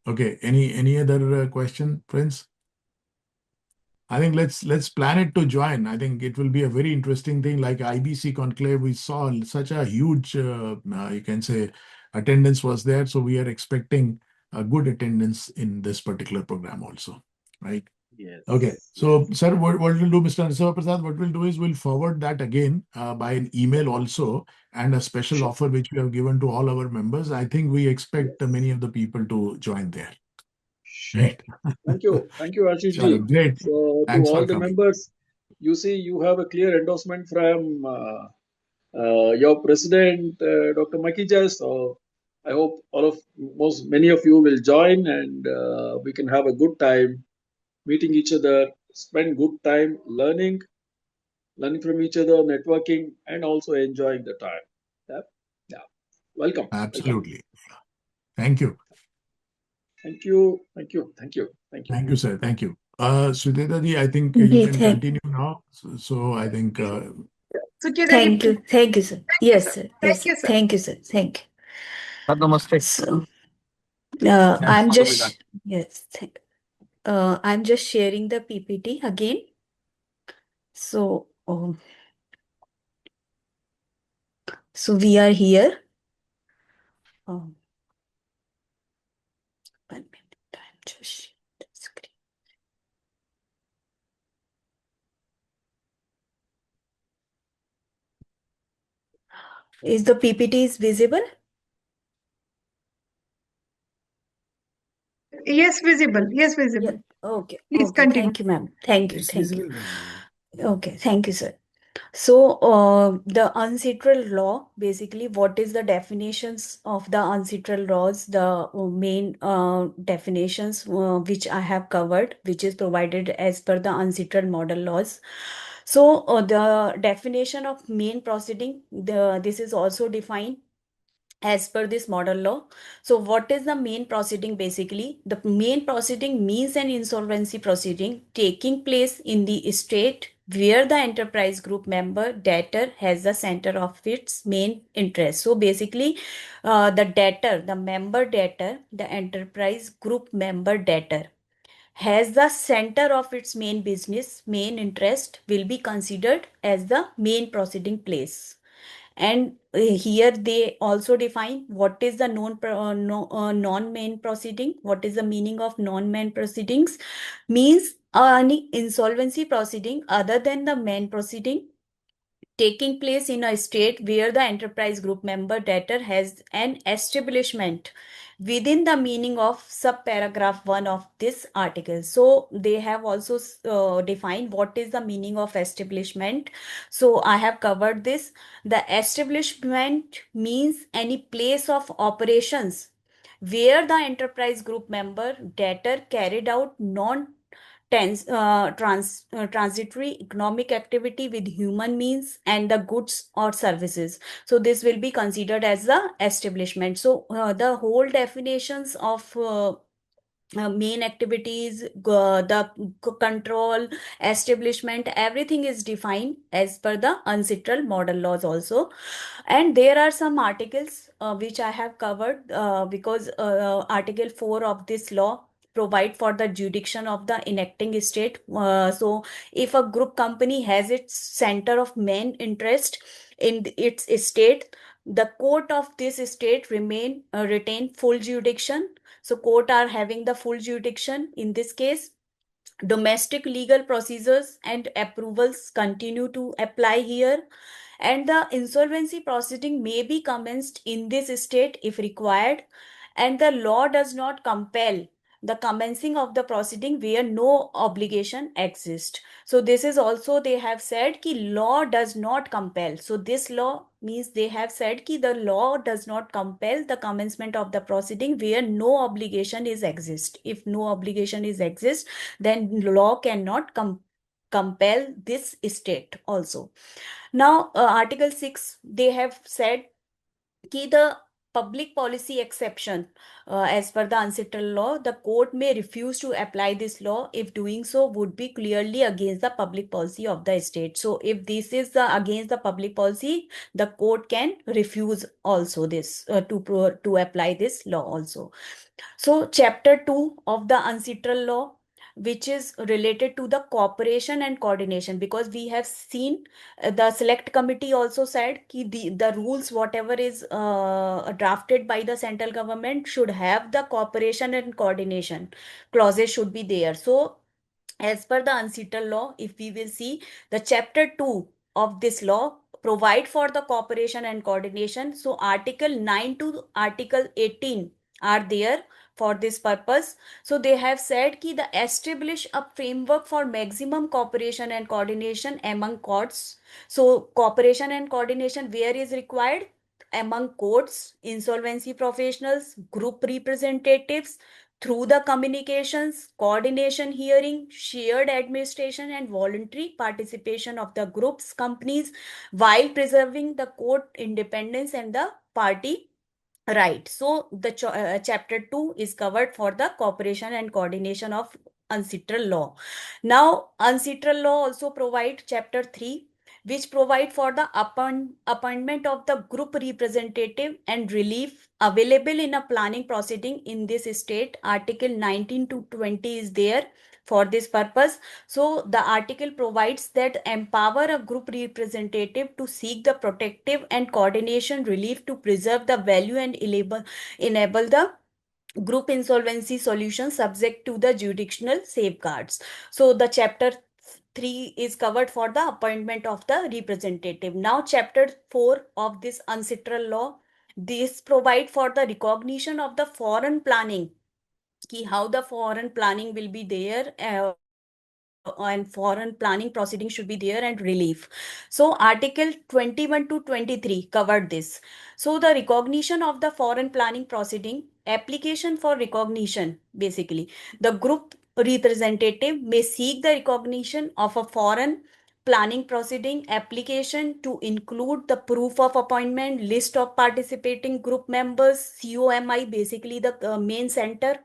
F: Okay. Any other question, Prince? I think let's plan it to join. I think it will be a very interesting thing. Like IBC conclave, we saw such a huge, you can say, attendance was there. So we are expecting a good attendance in this particular program also, right? Okay.
E: Yes,
F: So,
E: yes,
F: sir, what we'll do, Mr. Narasimha Prasad, what we'll do is we'll forward that again by an email also, and a special
E: sure.
F: offer which we have given to all our members. I think we expect
E: Yes,
F: many of the people to join there.
E: sure.
F: Right.
E: Thank you, Ashish
F: Chalo,
E: ji.
F: great.
E: So, to
F: Thanks
E: all
F: for
E: the
F: coming.
E: members, you see, you have a clear endorsement from your president, Dr. Makija. So, I hope many of you will join, and we can have a good time meeting each other, spend good time learning from each other, networking, and also enjoying the time. Yeah, yeah. Welcome, welcome.
F: Absolutely. Thank you.
E: Thank you, thank you, thank you, thank you.
F: Thank you, sir. Thank you. Sudheta ji, I think you
C: Okay,
F: can continue now. So I think,
D: Sucheta ji,
C: thank you. Thank you, sir.
D: thank you,
C: Yes,
D: sir.
C: sir.
D: Thank
C: Yes, sir.
D: you, sir.
C: Thank you, sir. Thank you.
F: Namaste.
C: So,
F: Yes,
C: I'm
F: Madhumita.
C: just, yes, I'm just sharing the PPT again. So, so we are here. Um, 1 minute. I'm just sharing the screen. Is the PPT is visible?
D: Yes, visible. Yes,
C: Yeah.
D: visible.
C: Okay.
D: Please
C: Okay.
D: continue.
C: Thank you, ma'am. Thank you. Thank you. Okay. Thank you, sir. So, the uncitral law, basically, what is the definitions of the uncitral laws? The main definitions which I have covered, which is provided as per the uncitral model laws. So, the definition of main proceeding, this is also defined as per this model law. So what is the main proceeding? Basically, the main proceeding means an insolvency proceeding taking place in the state where the enterprise group member debtor has the center of its main interest. So basically, the debtor, the member debtor, the enterprise group member debtor has the center of its main business, main interest will be considered as the main proceeding place. And here they also define what is the non-main proceeding. What is the meaning of non-main proceedings? Means any insolvency proceeding other than the main proceeding taking place in a state where the enterprise group member debtor has an establishment within the meaning of subparagraph 1 of this article. So they have also defined what is the meaning of establishment. So I have covered this. The establishment means any place of operations where the enterprise group member debtor carried out transitory economic activity with human means and the goods or services. So this will be considered as the establishment. So the whole definitions of main activities, the control, establishment, everything is defined as per the uncitral model laws also. And there are some articles which I have covered because Article 4 of this law provide for the jurisdiction of the enacting state. So if a group company has its center of main interest in its state, the court of this state retain full jurisdiction. So court are having the full jurisdiction in this case. Domestic legal procedures and approvals continue to apply here, and the insolvency proceeding may be commenced in this state if required, and the law does not compel the commencing of the proceeding where no obligation exists. So this is also they have said ki law does not compel. So this law means they have said ki the law does not compel the commencement of the proceeding where no obligation is exist. If no obligation is exist, then law cannot compel this state also. Now, Article 6, they have said कि the public policy exception. As per the ancestral law, the court may refuse to apply this law if doing so would be clearly against the public policy of the state. So if this is against the public policy, the court can refuse also this to apply this law also. So, Chapter 2 of the ancestral law, which is related to the cooperation and coordination, because we have seen the select committee also said ki the rules, whatever is drafted by the central government, should have the cooperation and coordination clauses should be there. So, as per the ancestral law, if we will see the chapter 2 of this law provide for the cooperation and coordination. So article 9 to article 18 are there for this purpose. So they have said ki the establish a framework for maximum cooperation and coordination among courts. So cooperation and coordination where is required? Among courts, insolvency professionals, group representatives, through the communications, coordination hearing, shared administration, and voluntary participation of the groups, companies, while preserving the court independence and the party right. So the chapter 2 is covered for the cooperation and coordination of ancestral law. Now, ancestral law also provide chapter 3, which provide for the appointment of the group representative and relief available in a planning proceeding in this state. Article 19 to 20 is there for this purpose. So the article provides that empower a group representative to seek the protective and coordination relief to preserve the value and enable the group insolvency solution subject to the jurisdictional safeguards. So the chapter 3 is covered for the appointment of the representative. Now chapter 4 of this ancestral law, this provide for the recognition of the foreign planning, ki how the foreign planning will be there, and foreign planning proceedings should be there and relief. So article 21 to 23 covered this. So the recognition of the foreign planning proceeding, application for recognition, basically the group representative may seek the recognition of a foreign planning proceeding application to include the proof of appointment, list of participating group members, COMI, basically the main center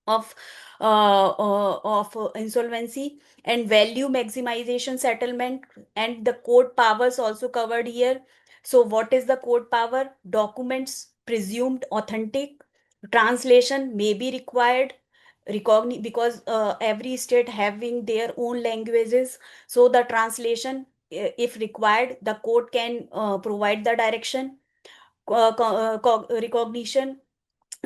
C: of insolvency, and value maximization settlement, and the court powers also covered here. So what is the court power? Documents presumed authentic, translation may be required, recognize, because every state having their own languages, so the translation, if required, the court can provide the direction. Recognition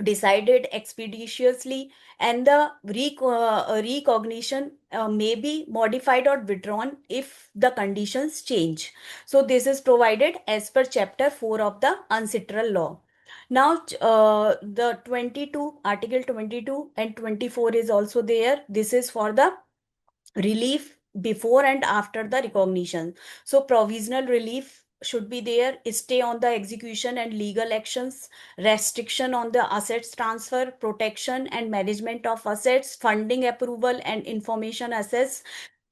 C: decided expeditiously, and the recognition may be modified or withdrawn if the conditions change. So this is provided as per chapter 4 of the ancestral law. Now the 22 article 22 and 24 is also there. This is for the relief before and after the recognition. So provisional relief should be there, stay on the execution and legal actions, restriction on the assets transfer, protection and management of assets, funding approval and information access,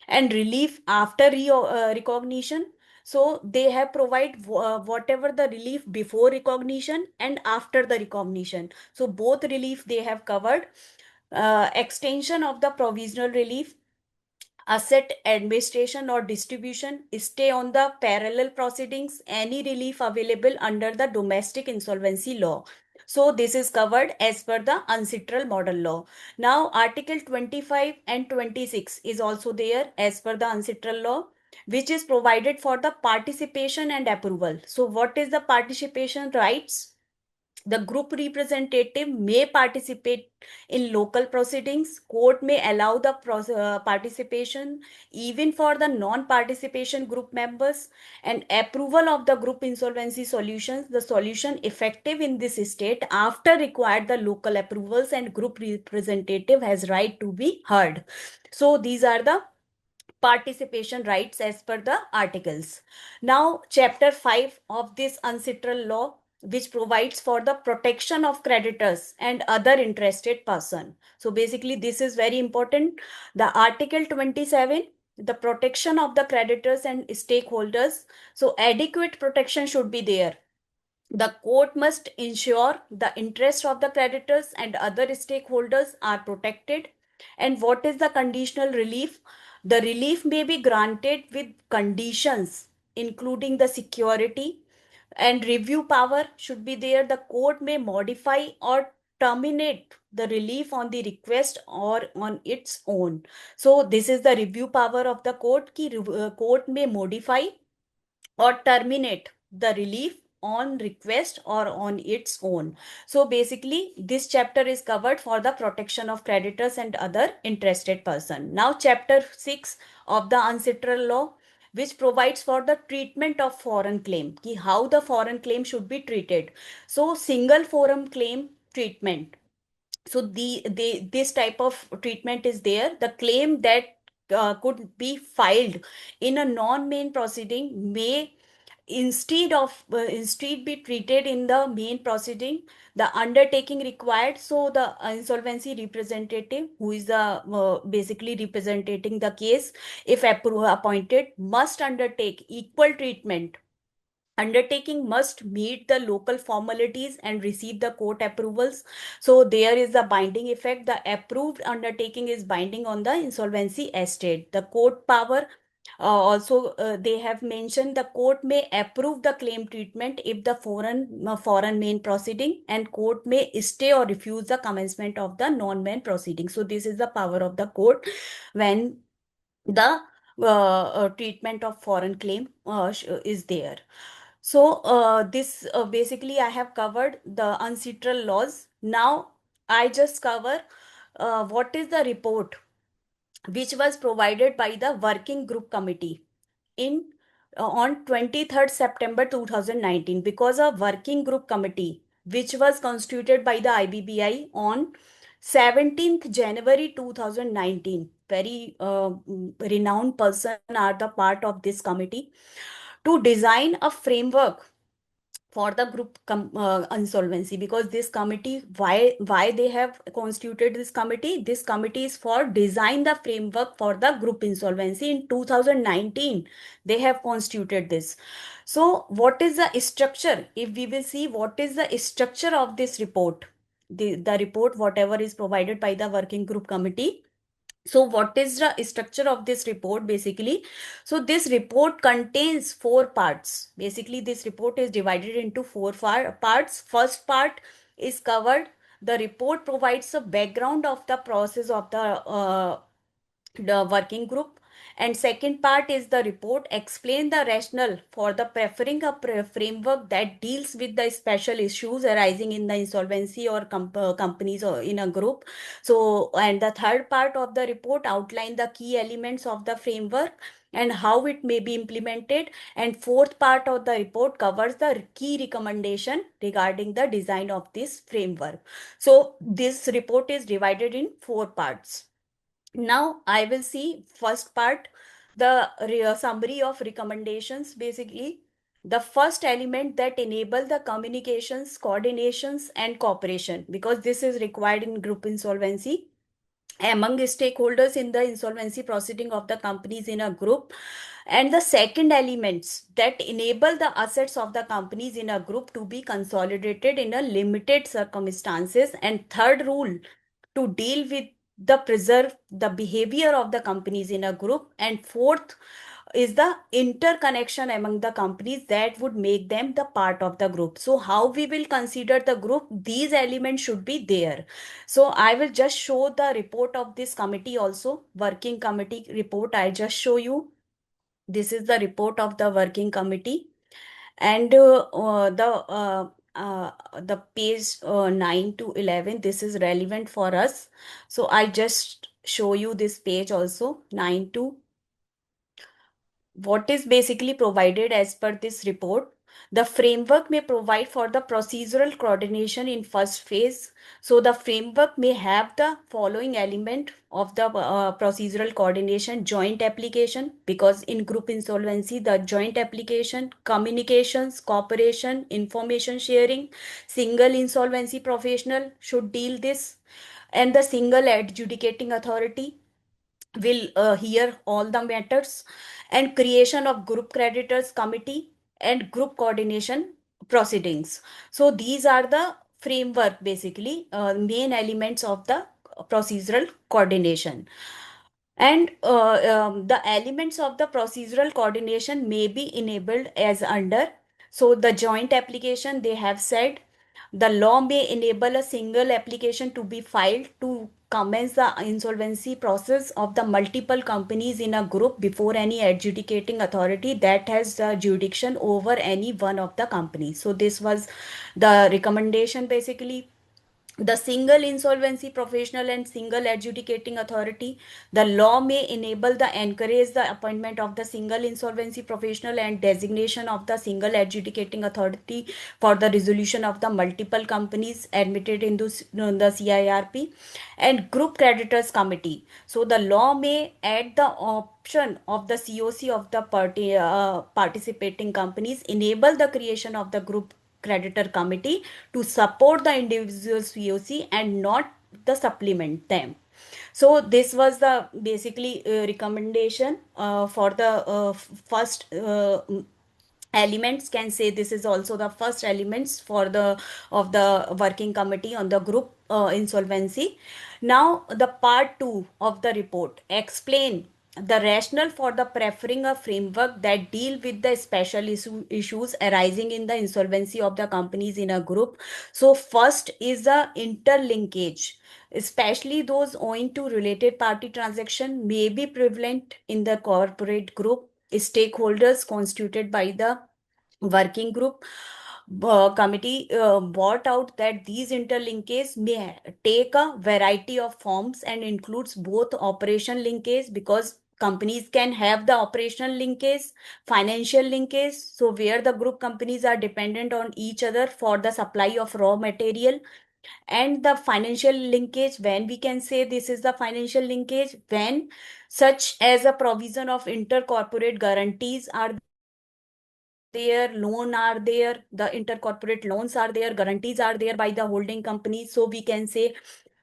C: and relief after recognition. So they have provide whatever the relief before recognition and after the recognition. So both relief they have covered. Extension of the provisional relief, asset administration or distribution, stay on the parallel proceedings, any relief available under the domestic insolvency law. So this is covered as per the ancestral model law. Now Article 25 and 26 is also there as per the ancestral law, which is provided for the participation and approval. So what is the participation rights? The group representative may participate in local proceedings. Court may allow the participation even for the non-participation group members, and approval of the group insolvency solutions. The solution effective in this state after required the local approvals, and group representative has right to be heard. So these are the participation rights as per the articles. Now, chapter 5 of this ancestral law, which provides for the protection of creditors and other interested person. So basically, this is very important. The article 27, the protection of the creditors and stakeholders. So adequate protection should be there. The court must ensure the interests of the creditors and other stakeholders are protected. And what is the conditional relief? The relief may be granted with conditions, including the security and review power should be there. The court may modify or terminate the relief on the request or on its own. So this is the review power of the court. Court may modify or terminate the relief on request or on its own. So basically this chapter is covered for the protection of creditors and other interested person. Now chapter 6 of the ancestral law, which provides for the treatment of foreign claim, ki how the foreign claim should be treated. So single forum claim treatment. So this type of treatment is there. The claim that could be filed in a non-main proceeding may instead be treated in the main proceeding. The undertaking required, so the insolvency representative, who is the basically representing the case, if appointed, must undertake equal treatment. Undertaking must meet the local formalities and receive the court approvals. So there is a binding effect. The approved undertaking is binding on the insolvency estate. The court power, also they have mentioned the court may approve the claim treatment if the foreign main proceeding, and court may stay or refuse the commencement of the non-main proceeding. So this is the power of the court when the treatment of foreign claim is there. So this basically I have covered the ancestral laws. Now I just cover what is the report which was provided by the working group committee in on 23rd September 2019, because a working group committee which was constituted by the IBBI on 17th January 2019, very renowned person are the part of this committee to design a framework for the group insolvency. Because this committee, why they have constituted this committee? This committee is for design the framework for the group insolvency. In 2019 they have constituted this. So what is the structure? If we will see what is the structure of this report, the report whatever is provided by the working group committee. So what is the structure of this report basically? So this report contains four parts. Basically this report is divided into four parts. First part is covered. The report provides a background of the process of the working group. And second part is the report explain the rationale for the preferring a framework that deals with the special issues arising in the insolvency or companies or in a group. So and the third part of the report outline the key elements of the framework and how it may be implemented. And fourth part of the report covers the key recommendation regarding the design of this framework. So this report is divided in four parts. Now I will see first part, the summary of recommendations. Basically the first element that enable the communications, coordinations and cooperation, because this is required in group insolvency among stakeholders in the insolvency proceeding of the companies in a group. And the second elements that enable the assets of the companies in a group to be consolidated in a limited circumstances. And third rule, to deal with the preserve the behavior of the companies in a group. And fourth is the interconnection among the companies that would make them the part of the group. So how we will consider the group, these elements should be there. So I will just show the report of this committee also, working committee report. I just show you, this is the report of the working committee. And the page 9 to 11, this is relevant for us. So I just show you this page also, 9 to what is basically provided as per this report. The framework may provide for the procedural coordination in first phase. So the framework may have the following element of the procedural coordination: joint application, because in group insolvency the joint application, communications, cooperation, information sharing, single insolvency professional should deal this, and the single adjudicating authority will hear all the matters. And creation of group creditors committee and group coordination proceedings. So these are the framework, basically main elements of the procedural coordination. And the elements of the procedural coordination may be enabled as under. So the joint application, they have said, the law may enable a single application to be filed to commence the insolvency process of the multiple companies in a group before any adjudicating authority that has the jurisdiction over any one of the companies. So this was the recommendation, basically. The single insolvency professional and single adjudicating authority, the law may enable the encourage the appointment of the single insolvency professional and designation of the single adjudicating authority for the resolution of the multiple companies admitted into the CIRP and group creditors committee. So the law may add the option of the COC of the participating companies, enable the creation of the group creditor committee to support the individual's VOC and not the supplement them. So this was the basically recommendation for the first elements, can say this is also the first elements for the of the working committee on the group insolvency. Now the part 2 of the report explain the rationale for the preferring a framework that deal with the special issues arising in the insolvency of the companies in a group. So first is the interlinkage, especially those owing to related party transaction may be prevalent in the corporate group. Stakeholders constituted by the working group committee brought out that these interlinkages may take a variety of forms and includes both operation linkage, because companies can have the operational linkage, financial linkage, so where the group companies are dependent on each other for the supply of raw material, and the financial linkage, when we can say this is the financial linkage, when such as a provision of intercorporate guarantees are there, loan are there, the intercorporate loans are there, guarantees are there by the holding company, so we can say.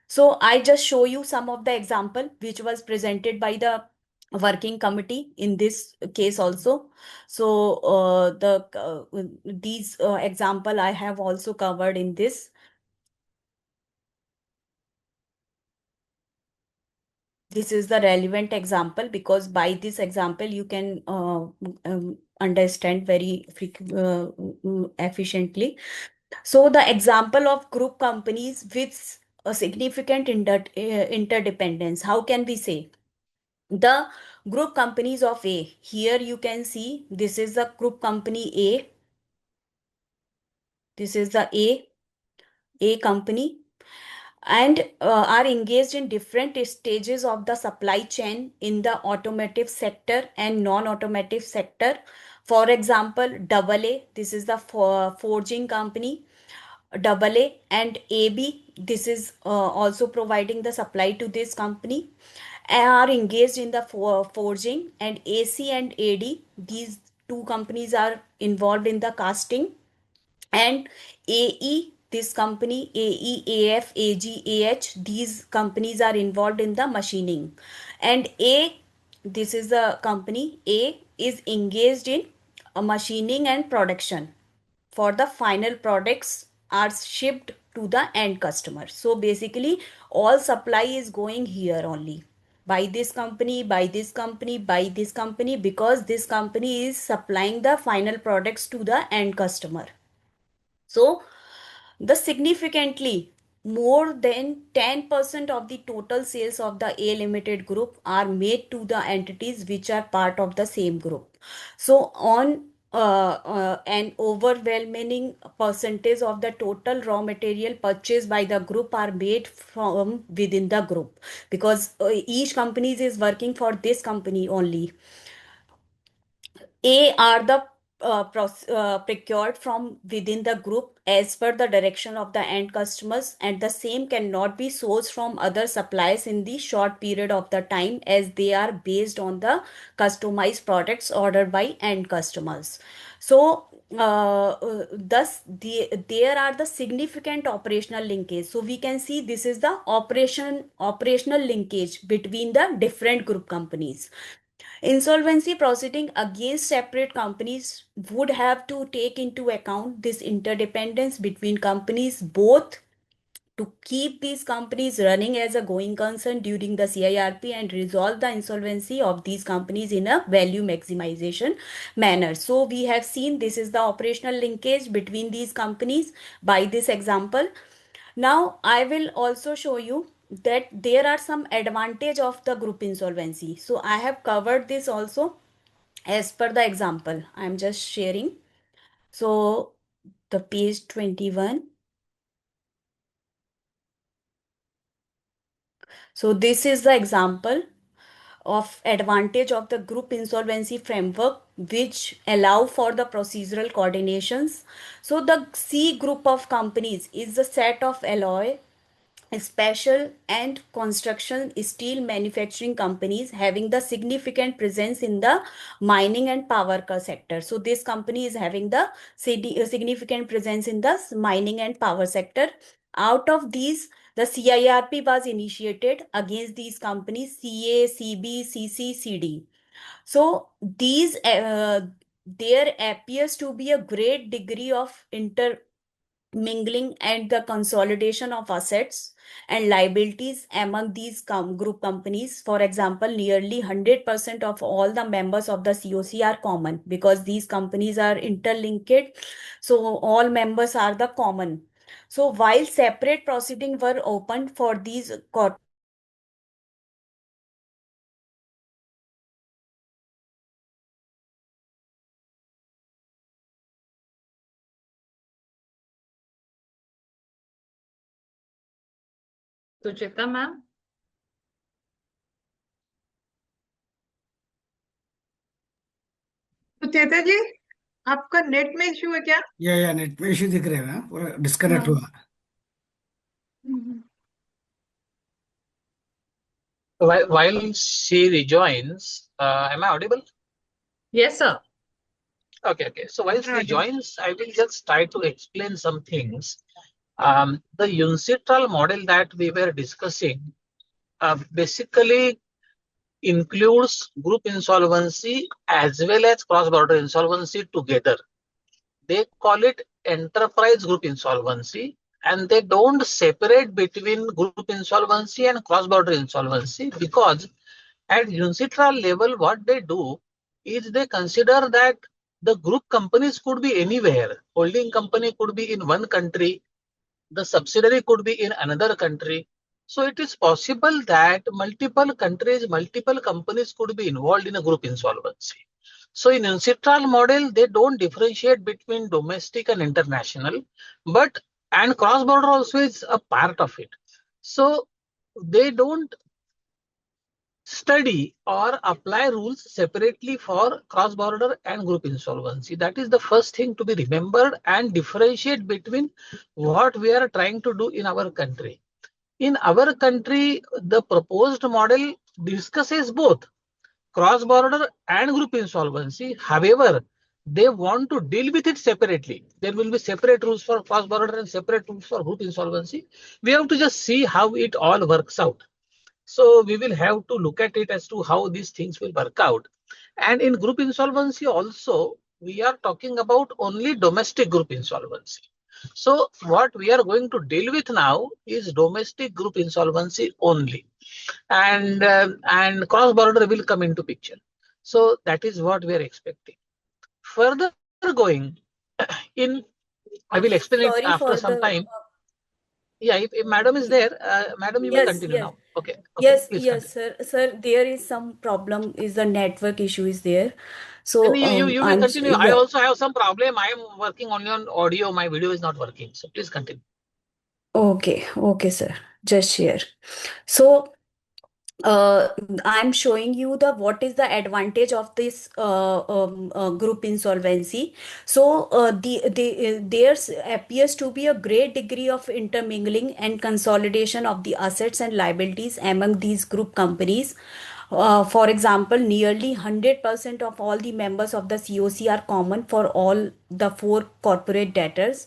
C: So I just show you some of the example which was presented by the working committee in this case also. So these example I have also covered in this. This is the relevant example, because by this example you can understand very efficiently. So the example of group companies with a significant interdependence, how can we say? The group companies of A, here you can see this is the group company A, this is the A company, and are engaged in different stages of the supply chain in the automotive sector and non-automotive sector. For example, double A, this is the forging company, double A and AB, this is also providing the supply to this company, are engaged in the forging, and AC and AD, these two companies are involved in the casting, and AE, this company AE, AF, AG, AH, these companies are involved in the machining, and A, this is the company A is engaged in machining and production for the final products are shipped to the end customer. So basically all supply is going here only, by this company, by this company, by this company, because this company is supplying the final products to the end customer. So the significantly more than 10% of the total sales of the A Limited group are made to the entities which are part of the same group. So on an overwhelming percentage of the total raw material purchased by the group are made from within the group, because each company is working for this company only. A are the procured from within the group as per the direction of the end customers, and the same cannot be sourced from other suppliers in the short period of the time, as they are based on the customized products ordered by end customers. So thus there are the significant operational linkage. So we can see this is the operational linkage between the different group companies. Insolvency proceeding against separate companies would have to take into account this interdependence between companies, both to keep these companies running as a going concern during the CIRP and resolve the insolvency of these companies in a value maximization manner. So we have seen this is the operational linkage between these companies by this example. Now I will also show you that there are some advantage of the group insolvency. So I have covered this also as per the example. I am just sharing. So the page 21. So this is the example of advantage of the group insolvency framework which allow for the procedural coordinations. So the C group of companies is a set of alloy, special and construction steel manufacturing companies having the significant presence in the mining and power sector. So this company is having the significant presence in the mining and power sector. Out of these, the CIRP was initiated against these companies CA, CB, CC, CD. So these there appears to be a great degree of intermingling and the consolidation of assets and liabilities among these group companies. For example, nearly 100% of all the members of the COC are common because these companies are interlinked. So all members are the common. So while separate proceedings were opened for these
D: Suchita ma'am, Sucheta ji, आपका net में issue है क्या?
G: या net पे issue दिख रहे हैं पूरा डिस्कनेक्ट
D: हाँ।
G: हुआ.
H: While she rejoins, am I audible?
D: Yes, sir.
H: Okay. So while she
D: Audible.
H: joins, I will just try to explain some things. The UNCITRAL model that we were discussing basically includes group insolvency as well as cross-border insolvency together. They call it enterprise group insolvency, and they don't separate between group insolvency and cross-border insolvency because at UNCITRAL level, what they do is they consider that the group companies could be anywhere. Holding company could be in one country, the subsidiary could be in another country. So it is possible that multiple countries, multiple companies could be involved in a group insolvency. So in UNCITRAL model, they don't differentiate between domestic and international, but and cross-border also is a part of it. So they don't study or apply rules separately for cross-border and group insolvency. That is the first thing to be remembered and differentiate between what we are trying to do in our country. In our country, the proposed model discusses both cross-border and group insolvency. However, they want to deal with it separately. There will be separate rules for cross-border and separate rules for group insolvency. We have to just see how it all works out. So we will have to look at it as to how these things will work out. And in group insolvency also, we are talking about only domestic group insolvency. So what we are going to deal with now is domestic group insolvency only, and cross border will come into picture. So that is what we are expecting. Further going in, I will explain it
C: sorry
H: after
C: for
H: some
C: the
H: time. Yeah, if madam is there, madam, you may
C: yes,
H: continue
C: yes.
H: now. Okay, please
C: Yes,
H: continue.
C: sir. Sir, there is some problem. Is the network issue is there?
H: And
C: So
H: you may
C: I'm
H: continue. I
C: yeah.
H: also have some problem. I am working only on audio. My video is not working. So please continue.
C: Okay, sir. Just share. So uh, I'm showing you the what is the advantage of this group insolvency. So there appears to be a great degree of intermingling and consolidation of the assets and liabilities among these group companies. For example, nearly 100% of all the members of the COC are common for all the four corporate debtors.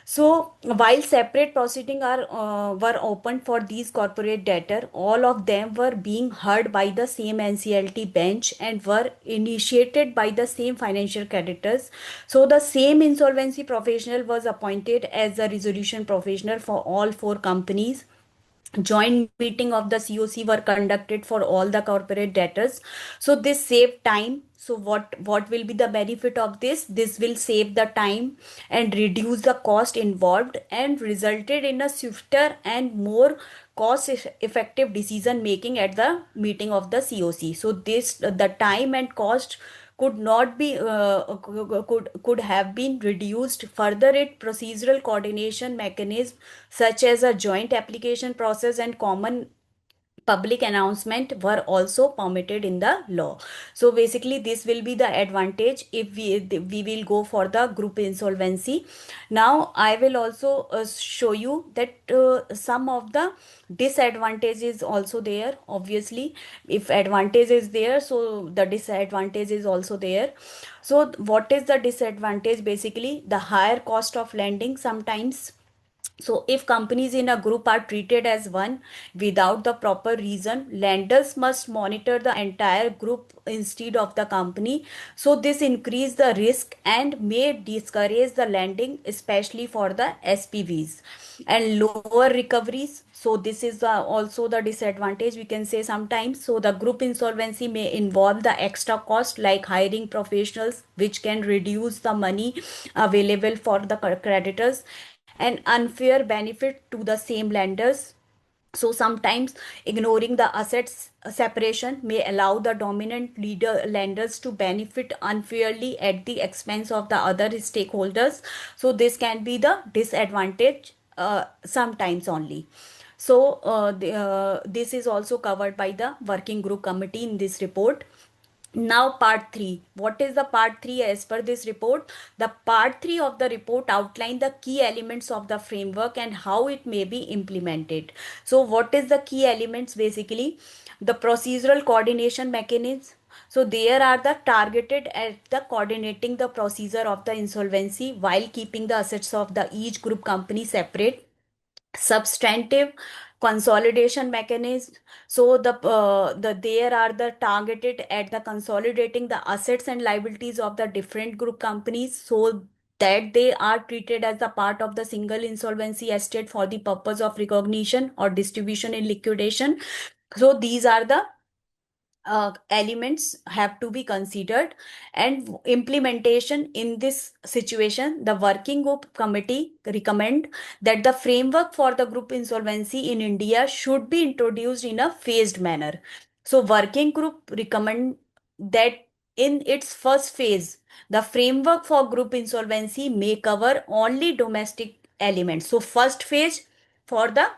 C: So while separate proceedings are were opened for these corporate debtor, all of them were being heard by the same NCLT bench and were initiated by the same financial creditors. So the same insolvency professional was appointed as the resolution professional for all four companies. Joint meeting of the COC were conducted for all the corporate debtors. So this saved time. So what will be the benefit of this? This will save the time and reduce the cost involved and resulted in a swifter and more cost effective decision making at the meeting of the COC. So this the time and cost could not be could have been reduced further. It procedural coordination mechanism such as a joint application process and common public announcement were also permitted in the law. So basically this will be the advantage if we will go for the group insolvency. Now I will also show you that some of the disadvantages also there. Obviously if advantage is there, so the disadvantage is also there. So what is the disadvantage? Basically the higher cost of lending sometimes. So if companies in a group are treated as one without the proper reason, lenders must monitor the entire group instead of the company. So this increase the risk and may discourage the lending, especially for the SPVs, and lower recoveries. So this is also the disadvantage we can say sometimes. So the group insolvency may involve the extra cost like hiring professionals, which can reduce the money available for the creditors, and unfair benefit to the same lenders. So sometimes ignoring the assets separation may allow the dominant leader lenders to benefit unfairly at the expense of the other stakeholders. So this can be the disadvantage sometimes only. So this is also covered by the working group committee in this report. Now part 3. What is the part 3 as per this report? The part 3 of the report outline the key elements of the framework and how it may be implemented. So what is the key elements? Basically the procedural coordination mechanism. So there are the targeted at the coordinating the procedure of the insolvency while keeping the assets of the each group company separate. Substantive consolidation mechanism. So the there are the targeted at the consolidating the assets and liabilities of the different group companies so that they are treated as a part of the single insolvency estate for the purpose of recognition or distribution in liquidation. So these are the elements have to be considered. And implementation in this situation, the working group committee recommend that the framework for the group insolvency in India should be introduced in a phased manner. So working group recommend that in its first phase the framework for group insolvency may cover only domestic elements. So first phase for the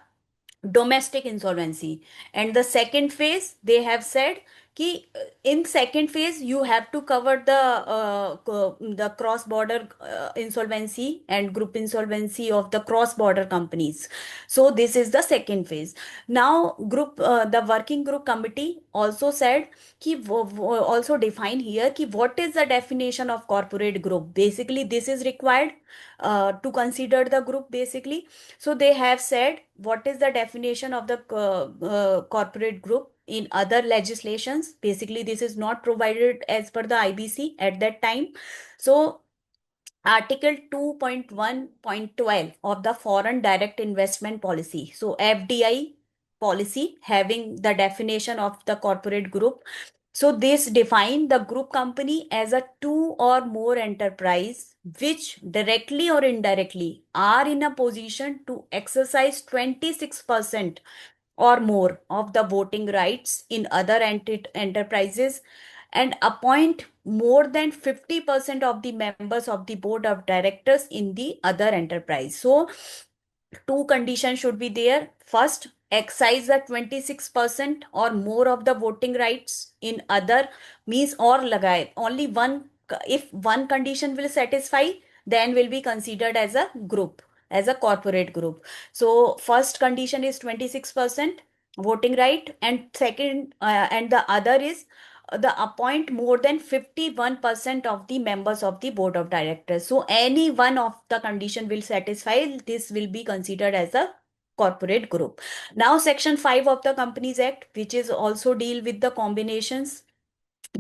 C: domestic insolvency, and the second phase they have said कि in second phase you have to cover the cross border insolvency and group insolvency of the cross border companies. So this is the second phase. Now group the working group committee also said कि also define here कि what is the definition of corporate group. Basically this is required to consider the group basically. So they have said what is the definition of the corporate group in other legislations. Basically this is not provided as per the IBC at that time. So Article 2.1.12 of the Foreign Direct Investment Policy, so FDI policy, having the definition of the corporate group. So this define the group company as a two or more enterprise which directly or indirectly are in a position to exercise 26% or more of the voting rights in other enterprises and appoint more than 50% of the members of the board of directors in the other enterprise. So two conditions should be there. First, exercise the 26% or more of the voting rights in other means or lagaye. Only one, if one condition will satisfy, then will be considered as a group, as a corporate group. So first condition is 26% voting right, and second and the other is the appoint more than 51% of the members of the board of directors. So any one of the condition will satisfy, this will be considered as a corporate group. Now section 5 of the Companies Act, which is also deal with the combinations,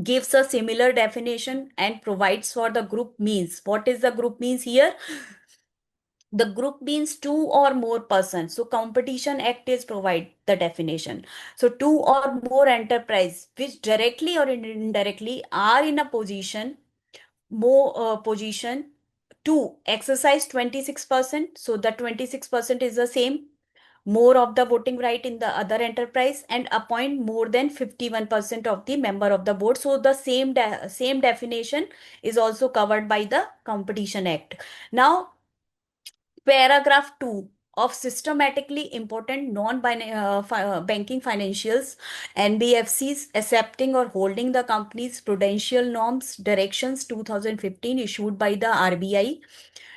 C: gives a similar definition and provides for the group means. What is the group means here? The group means two or more persons. So Competition Act is provide the definition. So two or more enterprise which directly or indirectly are in a position to exercise 26%. So the 26% is the same, more of the voting right in the other enterprise, and appoint more than 51% of the member of the board. So the same definition is also covered by the Competition Act. Now paragraph 2 of systematically important non-banking financials, NBFCs, accepting or holding the company's prudential norms directions 2015 issued by the RBI,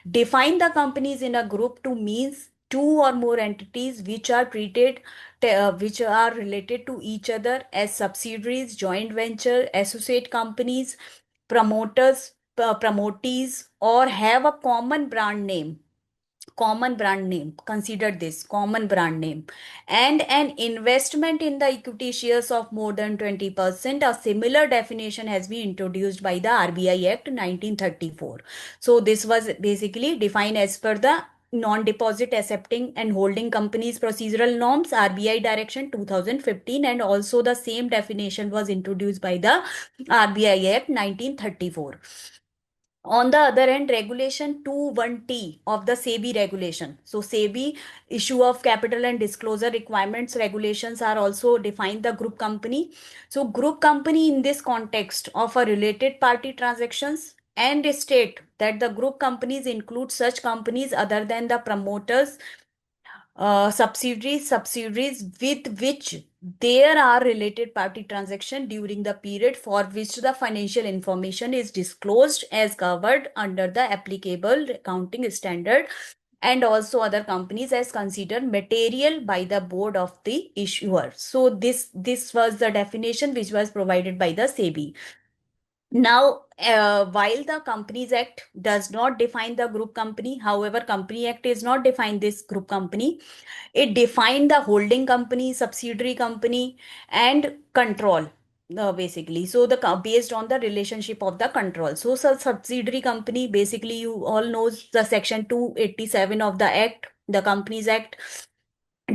C: define the companies in a group to means two or more entities which are which are related to each other as subsidiaries, joint venture, associate companies, promotees, or have a common brand name, consider this common brand name, and an investment in the equity shares of more than 20%. A similar definition has been introduced by the RBI Act 1934. So this was basically defined as per the non-deposit accepting and holding companies procedural norms, RBI direction 2015, and also the same definition was introduced by the RBI Act 1934. On the other hand, regulation 21T of the SEBI regulation. So SEBI issue of capital and disclosure requirements regulations are also defined the group company. So group company in this context of a related party transactions, and state that the group companies include such companies other than the promoters, subsidiaries with which there are related party transaction during the period for which the financial information is disclosed as covered under the applicable accounting standard, and also other companies as considered material by the board of the issuer. So this was the definition which was provided by the SEBI. Now, while the Companies Act does not define the group company, however, Company Act is not defined this group company. It defined the holding company, subsidiary company, and control. Basically, so based on the relationship of the control. So, subsidiary company, basically, you all knows the section 287 of the Act, the Companies Act,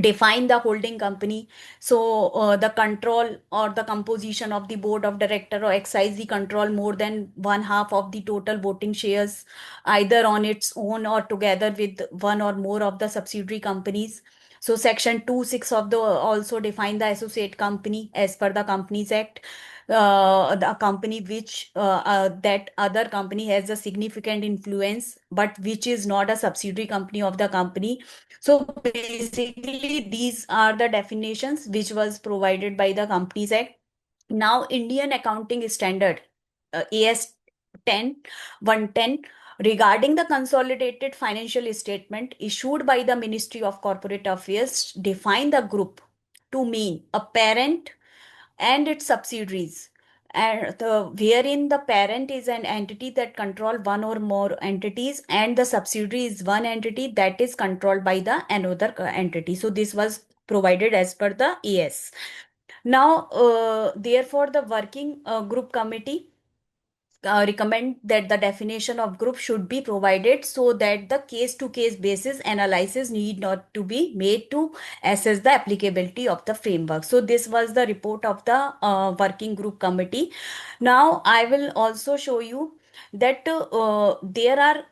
C: define the holding company. So the control or the composition of the board of director or exercise the control more than one half of the total voting shares, either on its own or together with one or more of the subsidiary companies. So section 26 of the also define the associate company as per the Companies Act. The company which that other company has a significant influence but which is not a subsidiary company of the company. So basically, these are the definitions which was provided by the Companies Act. Now, Indian Accounting Standard, AS 10, 110, regarding the consolidated financial statement issued by the Ministry of Corporate Affairs, define the group to mean a parent and its subsidiaries, and wherein the parent is an entity that control one or more entities, and the subsidiary is one entity that is controlled by the another entity. So this was provided as per the AS. Now, therefore, the working group committee recommend that the definition of group should be provided so that the case to case basis analysis need not to be made to assess the applicability of the framework. So this was the report of the working group committee. Now I will also show you that there are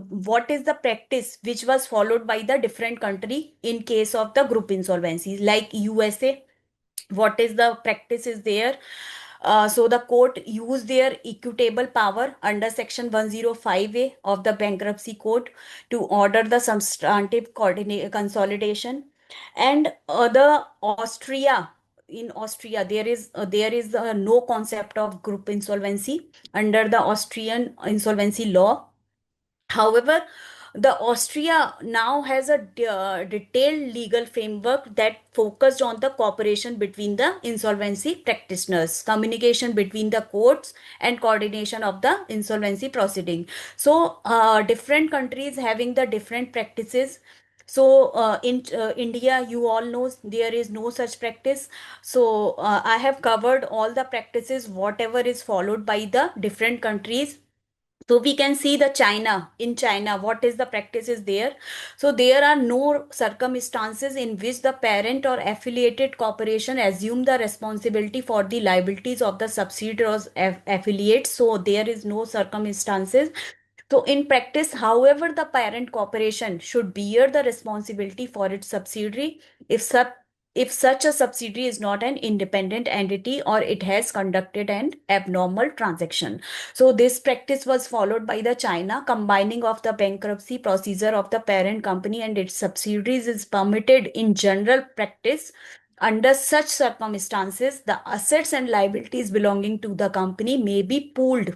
C: what is the practice which was followed by the different country in case of the group insolvencies, like USA. What is the practice is there? So the court used their equitable power under section 105A of the bankruptcy code to order the substantive consolidation. And the Austria, in Austria there is no concept of group insolvency under the Austrian insolvency law. However, The Austria now has a detailed legal framework that focused on the cooperation between the insolvency practitioners, communication between the courts, and coordination of the insolvency proceeding. So different countries having the different practices. So in India, you all know there is no such practice. So I have covered all the practices, whatever is followed by the different countries. So we can see the China. In China, what is the practice is there? So there are no circumstances in which the parent or affiliated corporation assume the responsibility for the liabilities of the subsidiaries or affiliates. So there is no circumstances. So in practice, however, the parent corporation should bear the responsibility for its subsidiary if if such a subsidiary is not an independent entity or it has conducted an abnormal transaction. So this practice was followed by the China. Combining of the bankruptcy procedure of the parent company and its subsidiaries is permitted in general practice. Under such circumstances, the assets and liabilities belonging to the company may be pooled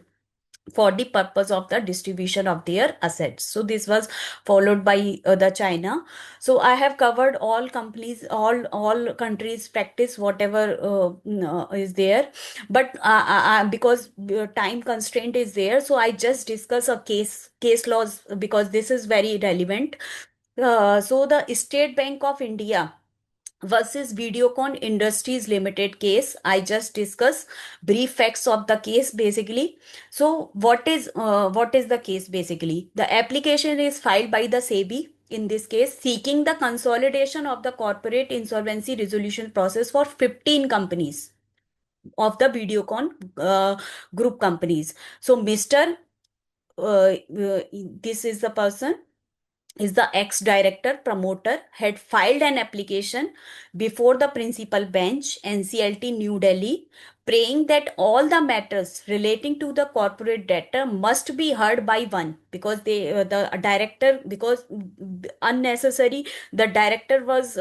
C: for the purpose of the distribution of their assets. So this was followed by the China. So I have covered all companies, all countries practice whatever is there. But because time constraint is there, so I just discuss a case laws because this is very relevant. So the State Bank of India versus Videocon Industries Limited case. I just discuss brief facts of the case basically. So what is the case basically? The application is filed by the SEBI in this case, seeking the consolidation of the corporate insolvency resolution process for 15 companies of the Videocon group companies. So Mr. This is the person, is the ex-director promoter, had filed an application before the principal bench NCLT New Delhi, praying that all the matters relating to the corporate debtor must be heard by one, because the director, because unnecessary, the director was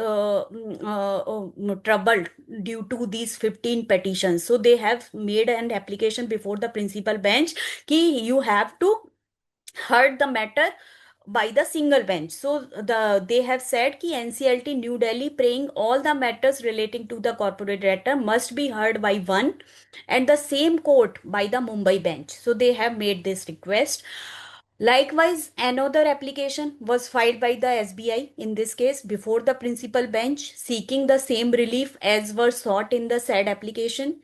C: troubled due to these 15 petitions. So they have made an application before the principal bench ki you have to heard the matter by the single bench. So they have said ki NCLT New Delhi praying all the matters relating to the corporate debtor must be heard by one and the same court by the Mumbai bench. So they have made this request. Likewise, another application was filed by the SBI in this case before the principal bench, seeking the same relief as were sought in the said application,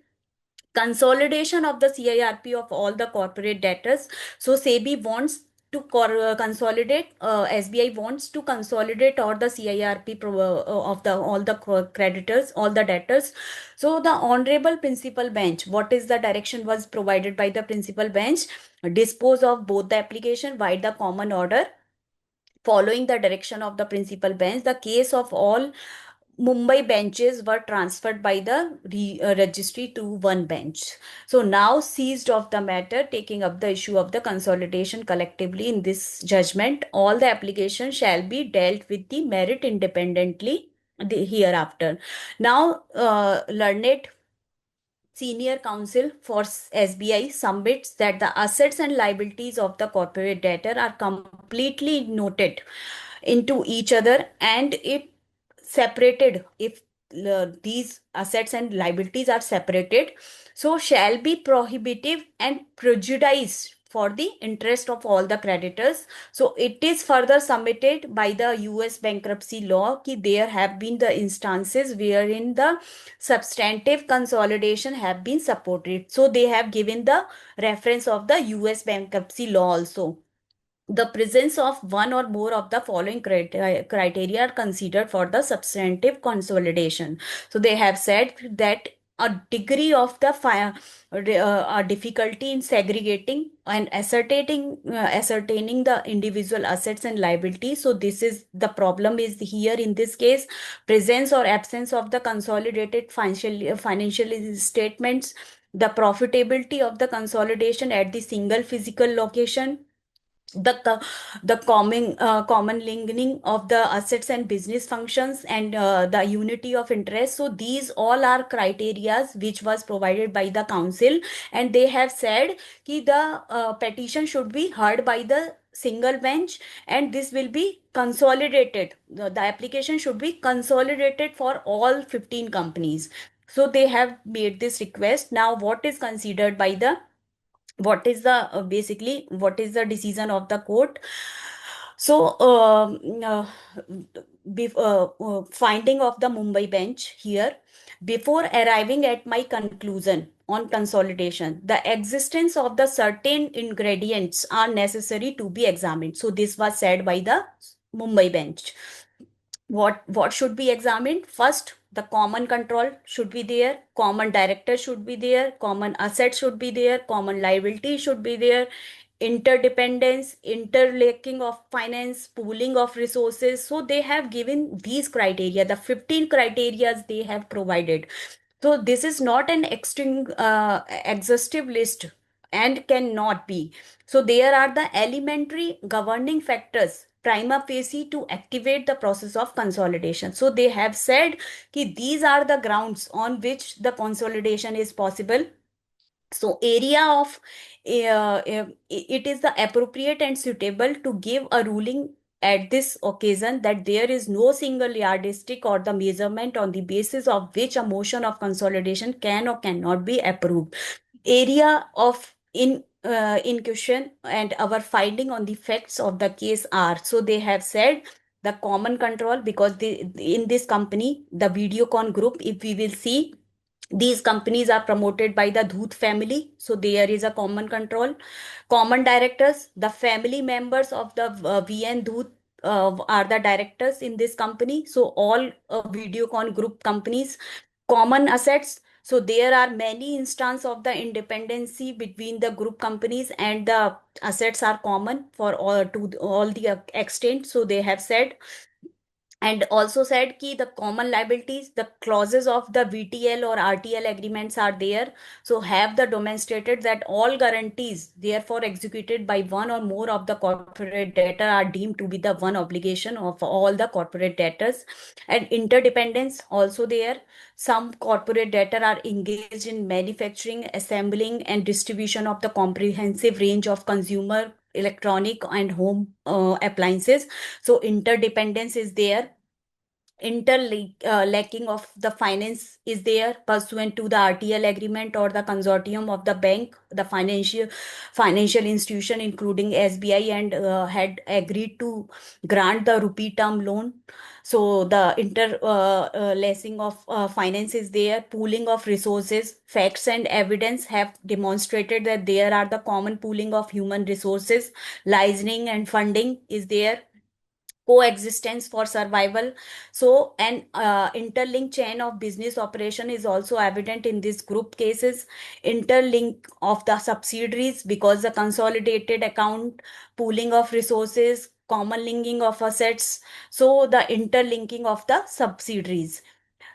C: consolidation of the CIRP of all the corporate debtors. So SEBI wants to consolidate, SBI wants to consolidate all the CIRP of the all the creditors, all the debtors. So the honorable principal bench, what is the direction was provided by the principal bench? Dispose of both the application by the common order. Following the direction of the principal bench, the case of all Mumbai benches were transferred by the registry to one bench. So now seized of the matter, taking up the issue of the consolidation collectively in this judgment, all the applications shall be dealt with the merit independently hereafter. Now, learned Senior Counsel for SBI submits that the assets and liabilities of the corporate debtor are completely noted into each other, and it separated, if these assets and liabilities are separated, so shall be prohibitive and prejudice for the interest of all the creditors. So it is further submitted by the US bankruptcy law कि there have been the instances wherein the substantive consolidation have been supported. So they have given the reference of the US bankruptcy law also. The presence of one or more of the following criteria are considered for the substantive consolidation. So they have said that a degree of the a difficulty in segregating and ascertaining the individual assets and liabilities. So this is the problem is here in this case, presence or absence of the consolidated financial statements, the profitability of the consolidation at the single physical location, the common linking of the assets and business functions, and the unity of interest. So these all are criterias which was provided by the council, and they have said कि the petition should be heard by the single bench, and this will be consolidated. The application should be consolidated for all 15 companies. So they have made this request. Now what is considered by the, what is the basically what is the decision of the court? So finding of the Mumbai bench here: before arriving at my conclusion on consolidation, the existence of the certain ingredients are necessary to be examined. So this was said by the Mumbai bench. What should be examined? First, the common control should be there, common director should be there, common assets should be there, common liability should be there, interdependence, interlinking of finance, pooling of resources. So they have given these criteria, the 15 criteria they have provided. So this is not an exhaustive list and cannot be. So there are the elementary governing factors prima facie to activate the process of consolidation. So they have said that these are the grounds on which the consolidation is possible. So area of it is the appropriate and suitable to give a ruling at this occasion that there is no single yardstick or the measurement on the basis of which a motion of consolidation can or cannot be approved. Area of in question and our finding on the facts of the case are, so they have said the common control, because in this company, the Videocon group, if we will see, these companies are promoted by the Dhoot family, so there is a common control. Common directors, the family members of the VN Dhoot are the directors in this company. So all Videocon group companies. Common assets, so there are many instances of the independency between the group companies, and the assets are common for all to all the extent. So they have said, and also said ki the common liabilities, the clauses of the VTL or RTL agreements are there. So have the demonstrated that all guarantees therefore executed by one or more of the corporate debtor are deemed to be the one obligation of all the corporate debtors. And interdependence also there. Some corporate debtor are engaged in manufacturing, assembling, and distribution of the comprehensive range of consumer electronic and home appliances. So interdependence is there. Interlacking of the finance is there pursuant to the RTL agreement or the consortium of the bank, the financial institution including SBI, and had agreed to grant the rupee term loan. So the interlacing of finance is there. Pooling of resources, facts and evidence have demonstrated that there are the common pooling of human resources. Licensing and funding is there. Coexistence for survival. So an interlinked chain of business operation is also evident in these group cases. Interlink of the subsidiaries, because the consolidated account, pooling of resources, common linking of assets. So the interlinking of the subsidiaries.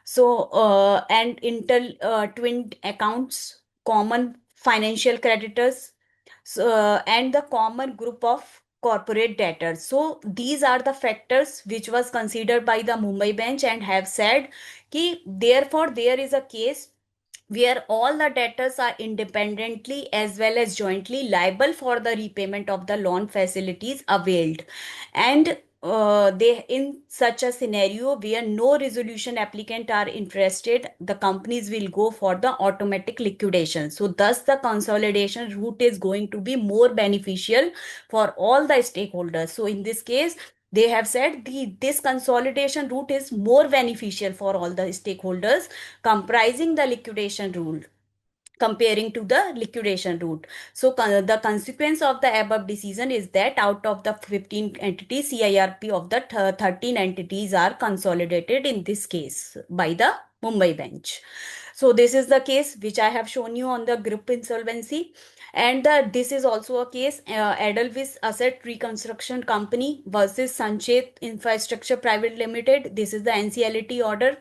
C: So and inter twinned accounts, common financial creditors, so, and the common group of corporate debtors. So these are the factors which was considered by the Mumbai bench, and have said कि therefore there is a case where all the debtors are independently as well as jointly liable for the repayment of the loan facilities availed. And they, in such a scenario where no resolution applicant are interested, the companies will go for the automatic liquidation. So thus the consolidation route is going to be more beneficial for all the stakeholders. So in this case, they have said this consolidation route is more beneficial for all the stakeholders, comprising the liquidation rule comparing to the liquidation route. So the consequence of the above decision is that out of the 15 entities, CIRP of the 13 entities are consolidated in this case by the Mumbai bench. So this is the case which I have shown you on the group insolvency. And this is also a case, Edelweiss Asset Reconstruction Company versus Sanchet Infrastructure Private Limited. This is the NCLT order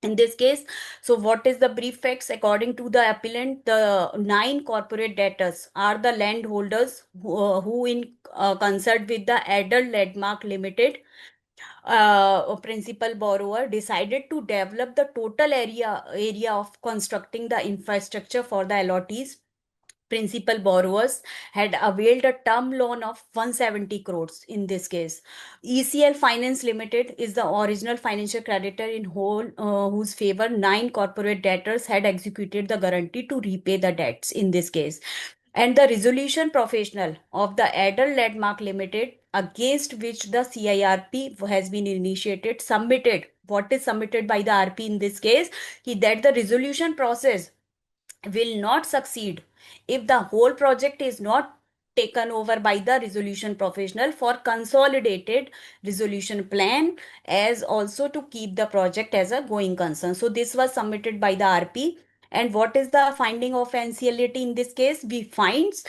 C: in this case. So what is the brief facts? According to the appellant, the 9 corporate debtors are the landholders who in concert with the adult landmark limited principal borrower decided to develop the total area of constructing the infrastructure for the allottees. Principal borrowers had availed a term loan of 170 crores in this case. ECL Finance Limited is the original financial creditor in whole, whose favor 9 corporate debtors had executed the guarantee to repay the debts in this case. And the resolution professional of the Adel Landmark Limited, against which the CIRP has been initiated, submitted. What is submitted by the RP in this case? That the resolution process will not succeed if the whole project is not taken over by the resolution professional for consolidated resolution plan, as also to keep the project as a going concern. So this was submitted by the RP. And what is the finding of NCLAT in this case? We finds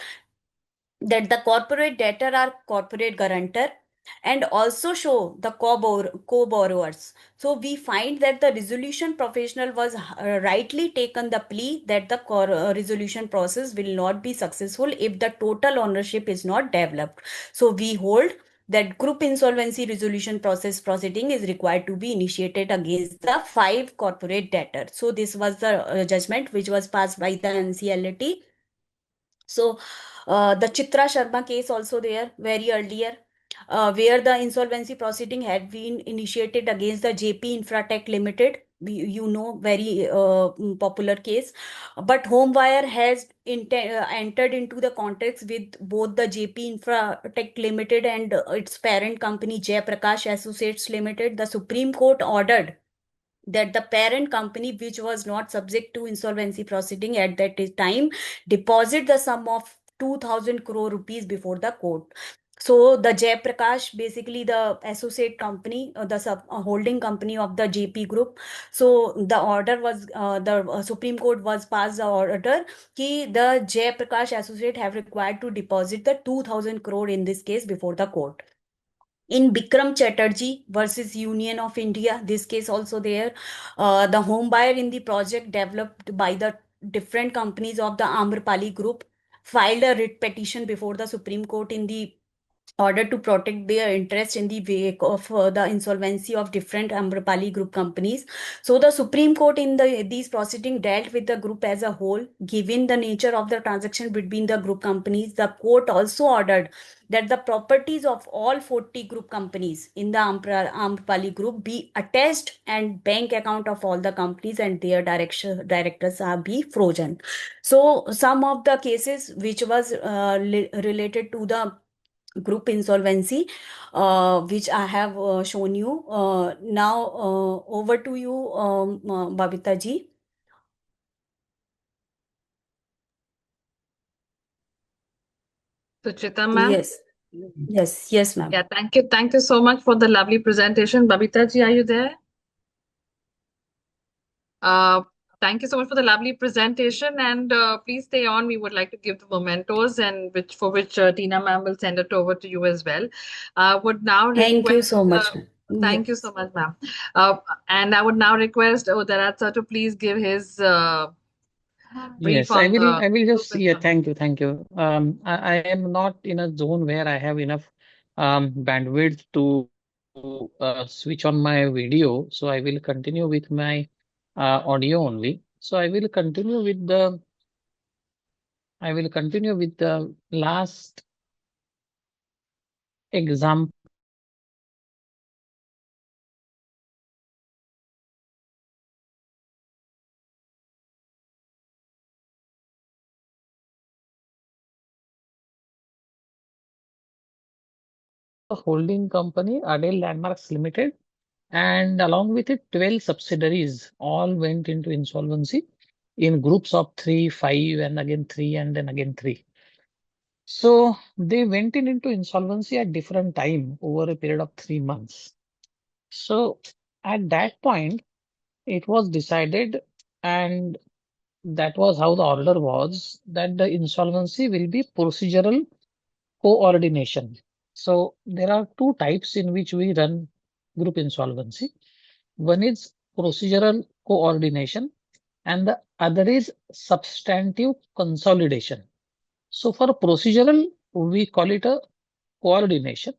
C: that the corporate debtor are corporate guarantor and also show the co-borrowers. So we find that the resolution professional was rightly taken the plea that the resolution process will not be successful if the total ownership is not developed. So we hold that group insolvency resolution process proceeding is required to be initiated against the 5 corporate debtors. So this was the judgment which was passed by the NCLT. So the Chitra Sharma case also there very earlier, where the insolvency proceeding had been initiated against the JP Infratech Limited. You know, very popular case. But Homewire has entered into the context with both the JP Infratech Limited and its parent company Jay Prakash Associates Limited. The Supreme Court ordered that the parent company, which was not subject to insolvency proceeding at that time, deposit the sum of 2000 crore rupees before the court. So the Jay Prakash, basically the associate company, the holding company of the JP group. So the order was, the Supreme Court was passed the order कि the Jay Prakash associate have required to deposit the 2000 crore in this case before the court. In Bikram Chatterjee versus Union of India, this case also there, the home buyer in the project developed by the different companies of the Amrpali group filed a writ petition before the Supreme Court in the order to protect their interest in the wake of the insolvency of different Amrapali group companies. So the Supreme Court in these proceedings dealt with the group as a whole. Given the nature of the transaction between the group companies, the court also ordered that the properties of all 40 group companies in the Amrapali group be attached and bank account of all the companies and their directors are be frozen. So some of the cases which was related to the group insolvency, which I have shown you. Now, over to you, Babita ji.
I: Suchita ma'am.
C: Yes, yes, ma'am.
I: Yeah, thank you. Thank you so much for the lovely presentation. Babita ji, are you there? Uh, Thank you so much for the lovely presentation, and please stay on. We would like to give the mementos, and which Tina ma'am will send it over to you as well. Would now
C: Thank you
I: request.
C: so much, ma'am.
I: Thank you
C: Yes.
I: so much, ma'am. And I would now request Darat sir to please give his brief
H: Yes, I
I: on
H: will.
I: the
H: I will just.
I: group
H: Yeah,
I: insolvency.
H: thank you, thank you. I am not in a zone where I have enough bandwidth to switch on my video, so I will continue with my audio only. So I will continue with the last example of a holding company, Adel Landmarks Limited, and along with it, 12 subsidiaries all went into insolvency in groups of three, five, and again three, and then again three. So they went into insolvency at different time over a period of 3 months. So at that point, it was decided, and that was how the order was, that the insolvency will be procedural coordination. So there are two types in which we run group insolvency. One is procedural coordination, and the other is substantive consolidation. So for procedural, we call it a coordination.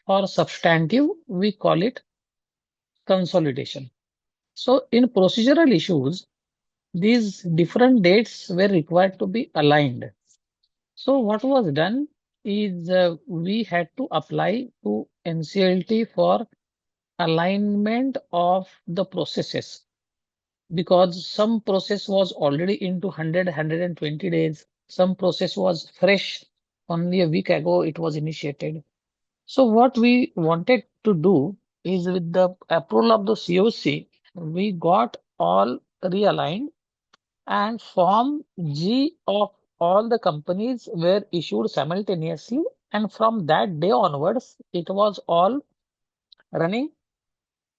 H: For substantive, we call it consolidation. So in procedural issues, these different dates were required to be aligned. So what was done is we had to apply to NCLT for alignment of the processes, because some process was already into 120 days. Some process was fresh. Only a week ago it was initiated. So what we wanted to do is, with the approval of the COC, we got all realigned, and Form G of all the companies were issued simultaneously. And from that day onwards, it was all running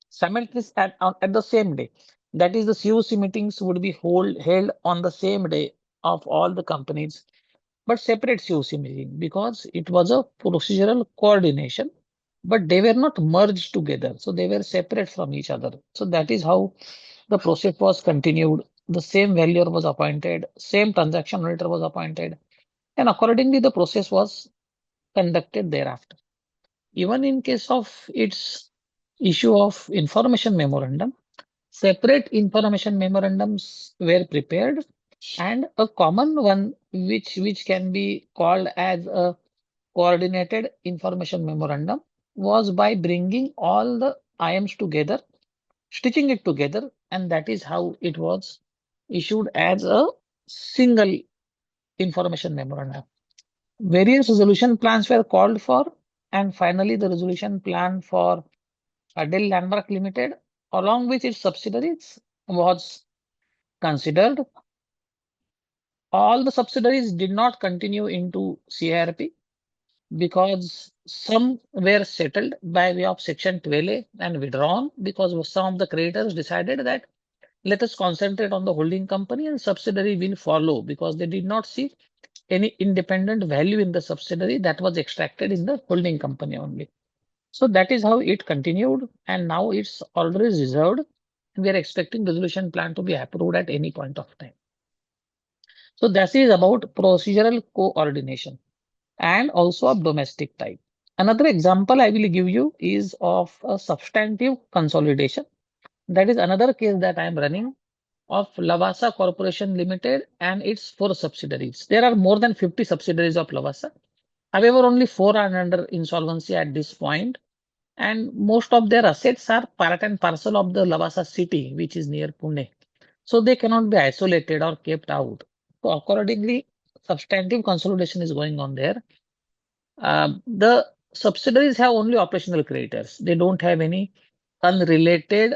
H: simultaneously at the same day. That is, the COC meetings would be held on the same day of all the companies, but separate COC meeting, because it was a procedural coordination, but they were not merged together. So they were separate from each other. So that is how the process was continued. The same valuer was appointed, same transaction auditor was appointed, and accordingly the process was conducted thereafter. Even in case of its issue of information memorandum, separate information memorandums were prepared, and a common one which can be called as a coordinated information memorandum was by bringing all the IMs together, stitching it together, and that is how it was issued as a single information memorandum. Various resolution plans were called for, and finally the resolution plan for Adel Landmark Limited, along with its subsidiaries, was considered. All the subsidiaries did not continue into CIRP because some were settled by way of Section 12A and withdrawn, because some of the creditors decided that let us concentrate on the holding company and subsidiary will follow, because they did not see any independent value in the subsidiary that was extracted in the holding company only. So that is how it continued, and now it's already reserved. We are expecting resolution plan to be approved at any point of time. So that is about procedural coordination, and also of domestic type. Another example I will give you is of a substantive consolidation. That is another case that I am running of Lavasa Corporation Limited and its 4 subsidiaries. There are more than 50 subsidiaries of Lavasa. However, only 4 are under insolvency at this point, and most of their assets are part and parcel of the Lavasa city, which is near Pune. So they cannot be isolated or kept out. So accordingly, substantive consolidation is going on there. The subsidiaries have only operational creditors. They don't have any unrelated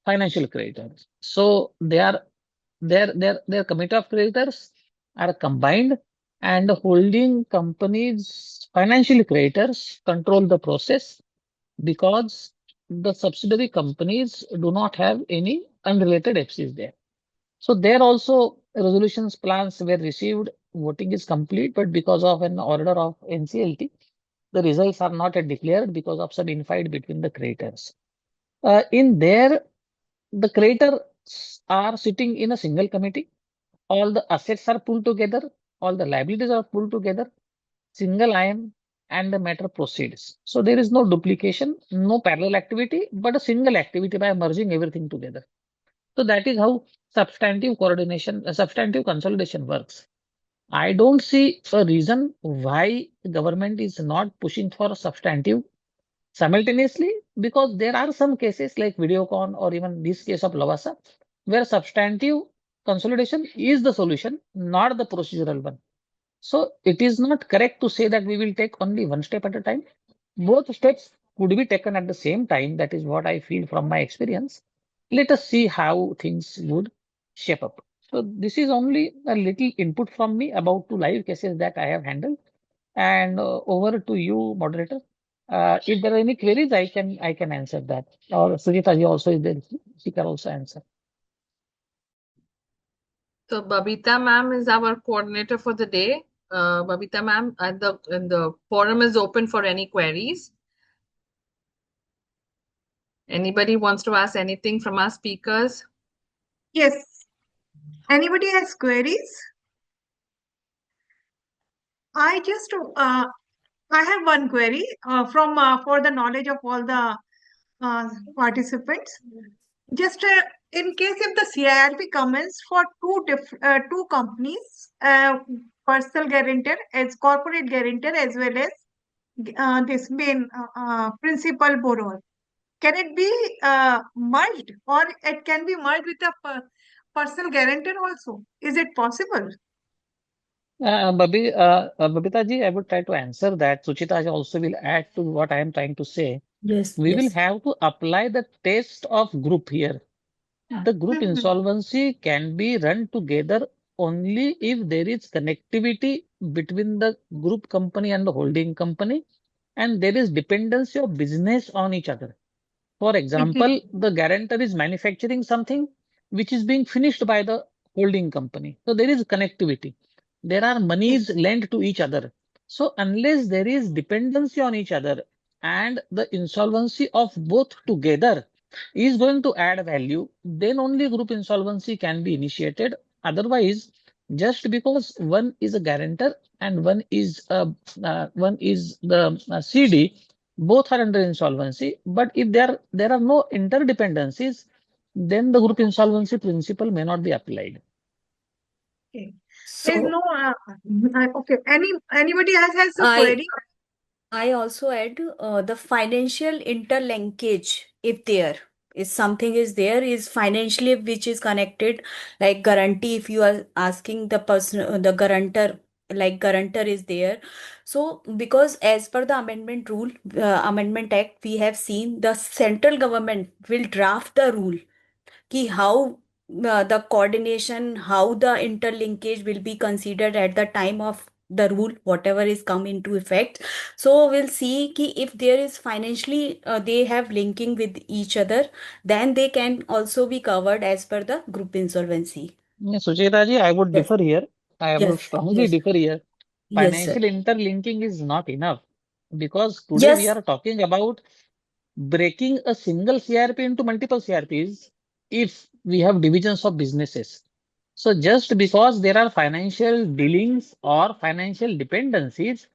H: financial creditors. So their committee of creditors are combined, and the holding companies financial creditors control the process, because the subsidiary companies do not have any unrelated FCs there. So there also resolutions plans were received. Voting is complete, but because of an order of NCLT, the results are not yet declared because of some infight between the creditors. In there, the creditors are sitting in a single committee. All the assets are pulled together, all the liabilities are pulled together, single IM, and the matter proceeds. So there is no duplication, no parallel activity, but a single activity by merging everything together. So that is how substantive coordination, substantive consolidation works. I don't see a reason why the government is not pushing for substantive simultaneously, because there are some cases like Videocon or even this case of Lavasa, where substantive consolidation is the solution, not the procedural one. So it is not correct to say that we will take only one step at a time. Both steps could be taken at the same time. That is what I feel from my experience. Let us see how things would shape up. So this is only a little input from me about 2 live cases that I have handled. And over to you, moderator. If there are any queries, I can answer that. Or Sujita ji also is there. She can also answer.
I: So Babita ma'am is our coordinator for the day. Babita ma'am, and the forum is open for any queries. Anybody wants to ask anything from our speakers?
D: Yes. Anybody has queries? I just I have one query from for the knowledge of all the participants. Just in case if the CIRP comments for two companies, personal guarantor as corporate guarantor as well as this main principal borrower, can it be merged or it can be merged with a personal guarantor also? Is it possible?
H: Babita ji, I would try to answer that. Suchita ji also will add to what I am trying to say.
C: Yes,
H: We will
C: yes.
H: have to apply the test of group here. The group
D: Mhm.
H: insolvency can be run together only if there is connectivity between the group company and the holding company, and there is dependency of business on each other. For
D: Okay.
H: example, the guarantor is manufacturing something which is being finished by the holding company. So there is connectivity. There are
D: Okay.
H: monies lent to each other. So unless there is dependency on each other and the insolvency of both together is going to add value, then only group insolvency can be initiated. Otherwise, just because one is a guarantor and one is the CD, both are under insolvency. But if there are no interdependencies, then the group insolvency principle may not be applied.
D: Okay. There is
C: So
D: no okay. Anybody else has a
C: I
D: query?
C: I also add the financial interlinkage, if there is something is there, is financially which is connected, like guarantee. If you are asking the person, the guarantor, like guarantor is there. So because as per the amendment rule, amendment act, we have seen the central government will draft the rule कि how the coordination, how the interlinkage will be considered at the time of the rule, whatever is come into effect. So we'll see ki if there is financially they have linking with each other, then they can also be covered as per the group insolvency.
H: Yes, Sucheta ji, I would
C: Yes,
H: differ here. I would
C: yes,
H: strongly
C: yes,
H: differ here.
C: yes, sir.
H: Financial interlinking is not enough because today we
C: Yes,
H: are talking about breaking a single CRP into multiple CRPs if we have divisions of businesses. So just because there are financial dealings or financial dependencies,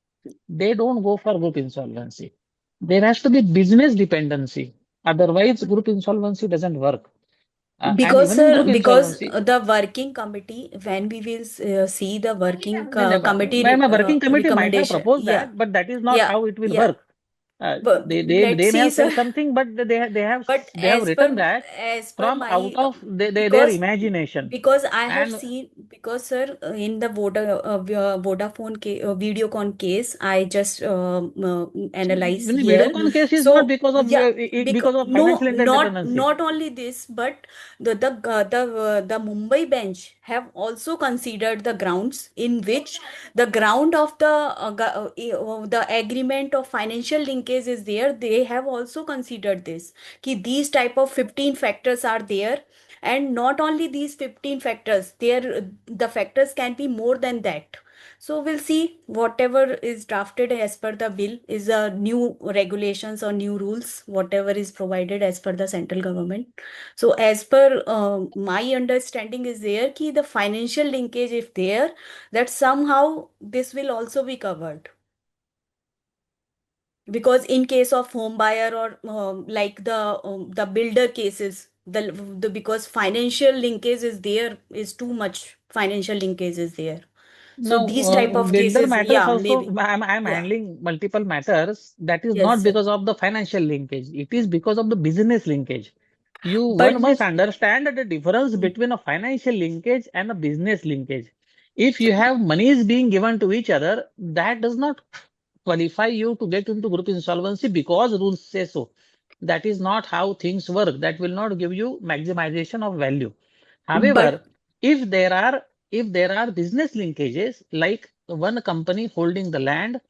H: they don't go for group insolvency. There has to be business dependency. Otherwise, group insolvency doesn't work. And
C: because
H: even in
C: sir,
H: group
C: because
H: insolvency,
C: the working committee, when we will see the working committee
H: my working committee might have
C: recommendation,
H: proposed
C: yeah,
H: that, but that is not
C: yeah,
H: how it will
C: yeah.
H: work.
C: But
H: They
C: let's
H: may
C: see,
H: have said
C: sir.
H: something, but
C: But
H: they have written that
C: as per
H: from
C: my
H: out of their
C: because
H: imagination.
C: because I have
H: And
C: seen, because sir, in the Vodafone Videocon case, I just analyze
H: when the
C: here.
H: Videocon case is not
C: So yeah, because
H: because of
C: no,
H: financial interdependency.
C: not only this, but the Mumbai bench have also considered the grounds in which the ground of the agreement of financial linkage is there. They have also considered this, कि these type of 15 factors are there, and not only these 15 factors, there the factors can be more than that. So we'll see whatever is drafted as per the bill is a new regulations or new rules, whatever is provided as per the central government. So as per my understanding is there ki the financial linkage if there, that somehow this will also be covered, because in case of home buyer or like the builder cases, the because financial linkage is there, is too much financial linkage is there. So
H: Now,
C: these type of
H: builder
C: cases,
H: matters
C: yeah,
H: also,
C: maybe,
H: I'm
C: yeah,
H: handling multiple matters. That is
C: yes
H: not
C: sir.
H: because of the financial linkage. It is because of the business linkage.
C: But
H: One must understand the difference between a financial linkage and a business linkage. If you have monies being given to each other, that does not qualify you to get into group insolvency because rules say so. That is not how things work. That will not give you maximization of value.
C: but
H: However, if there are if there are business linkages like one company holding the land,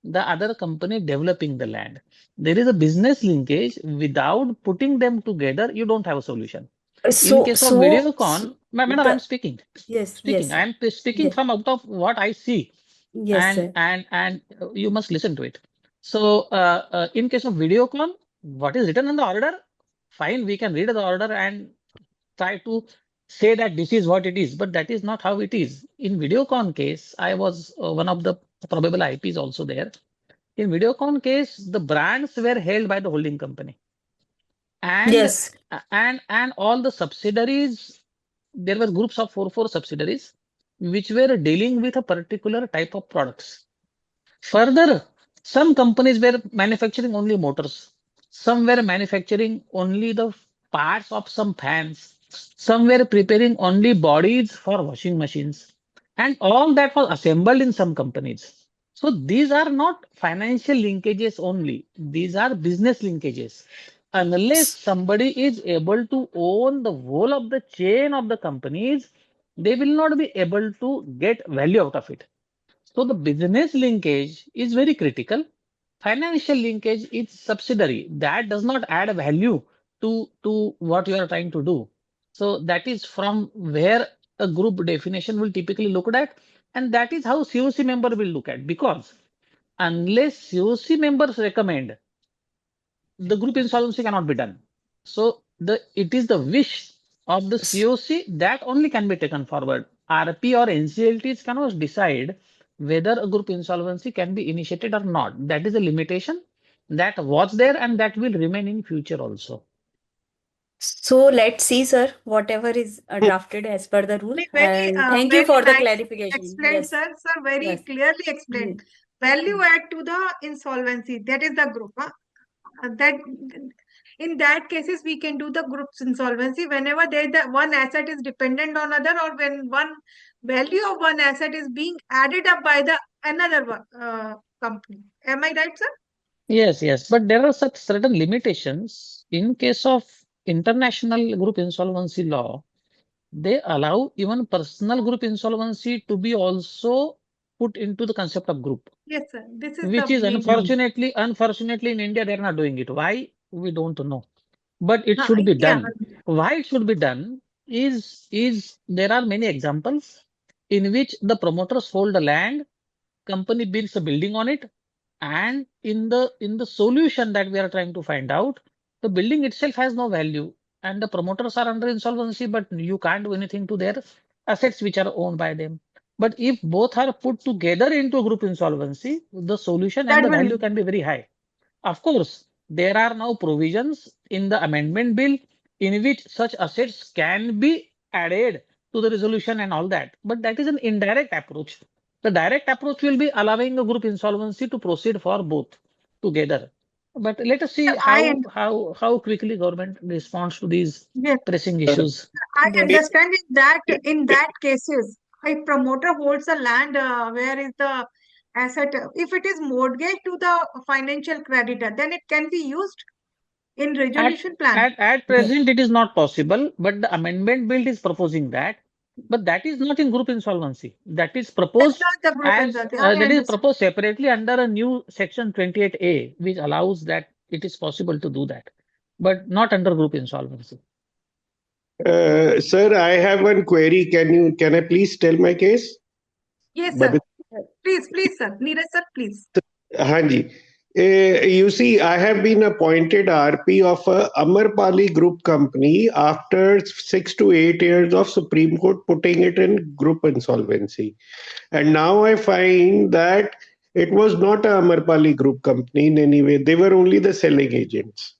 H: the other company developing the land, there is a business linkage. Without putting them together, you don't have a solution. In
C: so
H: case of
C: so, so
H: Videocon, madam, I'm
C: the
H: speaking.
C: yes,
H: Speaking.
C: yes
H: I
C: sir,
H: am speaking
C: yes,
H: from out of what I see,
C: yes sir.
H: and you must listen to it. So, in case of Videocon, what is written in the order? fine, we can read the order and try to say that this is what it is, but that is not how it is. In Videocon case, I was one of the probable IPs also there. In Videocon case, the brands were held by the holding company, and
C: Yes.
H: and all the subsidiaries. There were groups of four subsidiaries which were dealing with a particular type of products. Further, some companies were manufacturing only motors. Some were manufacturing only the parts of some fans. Some were preparing only bodies for washing machines. And all that was assembled in some companies. So these are not financial linkages only. These are business linkages. Unless somebody is able to own the whole of the chain of the companies, they will not be able to get value out of it. So the business linkage is very critical. Financial linkage is subsidiary. That does not add value to what you are trying to do. So that is from where a group definition will typically look at. And that is how COC member will look at, because unless COC members recommend, the group insolvency cannot be done. So it is the wish of the COC that only can be taken forward. RP or NCLTs cannot decide whether a group insolvency can be initiated or not. That is a limitation that was there and that will remain in future also.
C: So let's see, sir, whatever is drafted as per the rule.
D: Very,
C: And thank you
D: very
C: for the
D: nicely
C: clarification.
D: explained,
C: Yes,
D: sir. Sir, very
C: yes.
D: clearly explained.
C: Mm,
D: Value
C: mm.
D: add to the insolvency. That is the group. Huh? That in that cases we can do the group's insolvency whenever there the one asset is dependent on other, or when one value of one asset is being added up by the another one, company. Am I right, sir?
H: Yes, yes, but there are such certain limitations in case of international group insolvency law. They allow even personal group insolvency to be also put into the concept of group,
D: Yes, sir. This is the
H: which is
D: main reason.
H: unfortunately in India, they're not doing it. Why? We don't know. But it
D: Huh,
H: should be
D: yeah.
H: done. Why it should be done is there are many examples in which the promoters hold the land, company builds a building on it, and in the solution that we are trying to find out, the building itself has no value and the promoters are under insolvency, but you can't do anything to their assets which are owned by them. But if both are put together into a group insolvency, the solution and
D: That
H: the
D: will.
H: value can be very high. Of course, there are now provisions in the amendment bill in which such assets can be added to the resolution and all that. But that is an indirect approach. The direct approach will be allowing a group insolvency to proceed for both together. But let us see
D: I
H: how quickly government responds to these
D: yes,
H: pressing
E: Uh,
H: issues.
D: I
C: Yes.
D: understand in that cases, if promoter holds a land, where is the asset? If it is mortgaged to the financial creditor, then it can be used in
H: At,
D: resolution plan.
H: at present, it is not possible, but the amendment bill is proposing that. But that is not in group insolvency. That is
D: That's
H: proposed
D: not the group
H: as
D: insolvency. I
H: that is
D: understand.
H: proposed separately under a new section 28A, which allows that it is possible to do that, but not under group insolvency.
J: Sir, I have one query. Can I please tell my case?
D: Yes, sir.
J: Babit,
D: Please, sir. Neeraj, sir, please.
J: Hanji. You see, I have been appointed RP of a Amarpali Group company after 6 to 8 years of Supreme Court putting it in group insolvency. And now I find that it was not a Amarpali Group company in any way. They were only the selling agents.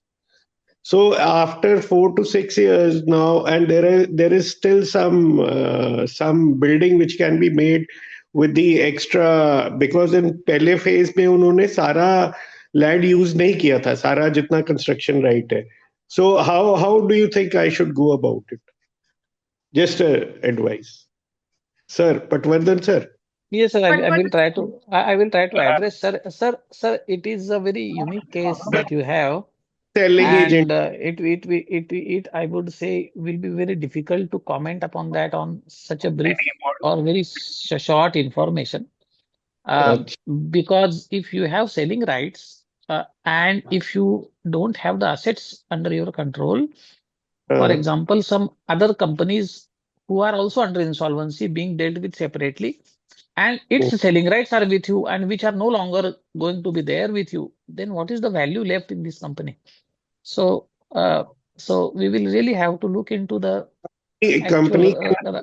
J: So after 4 to 6 years now, and there is still some building which can be made with the extra, because in पहले phase में उन्होंने सारा land use नहीं किया था, सारा जितना construction right है. So how do you think I should go about it? Just advice, sir. Patwardhan sir.
H: Yes, sir.
D: But
H: I
D: what
H: will try to. I will try to address, sir. Sir. It is a very unique case that you have.
J: Selling agent.
H: And it I would say will be very difficult to comment upon that on such a brief or very short information.
J: Uh,
H: Because if you have selling rights and if you don't have the assets under your control, for
J: uh,
H: example, some other companies who are also under insolvency being dealt with separately, and its selling rights are with you and which are no longer going to be there with you, then what is the value left in this company? So So we will really have to look into the
J: company
H: actual.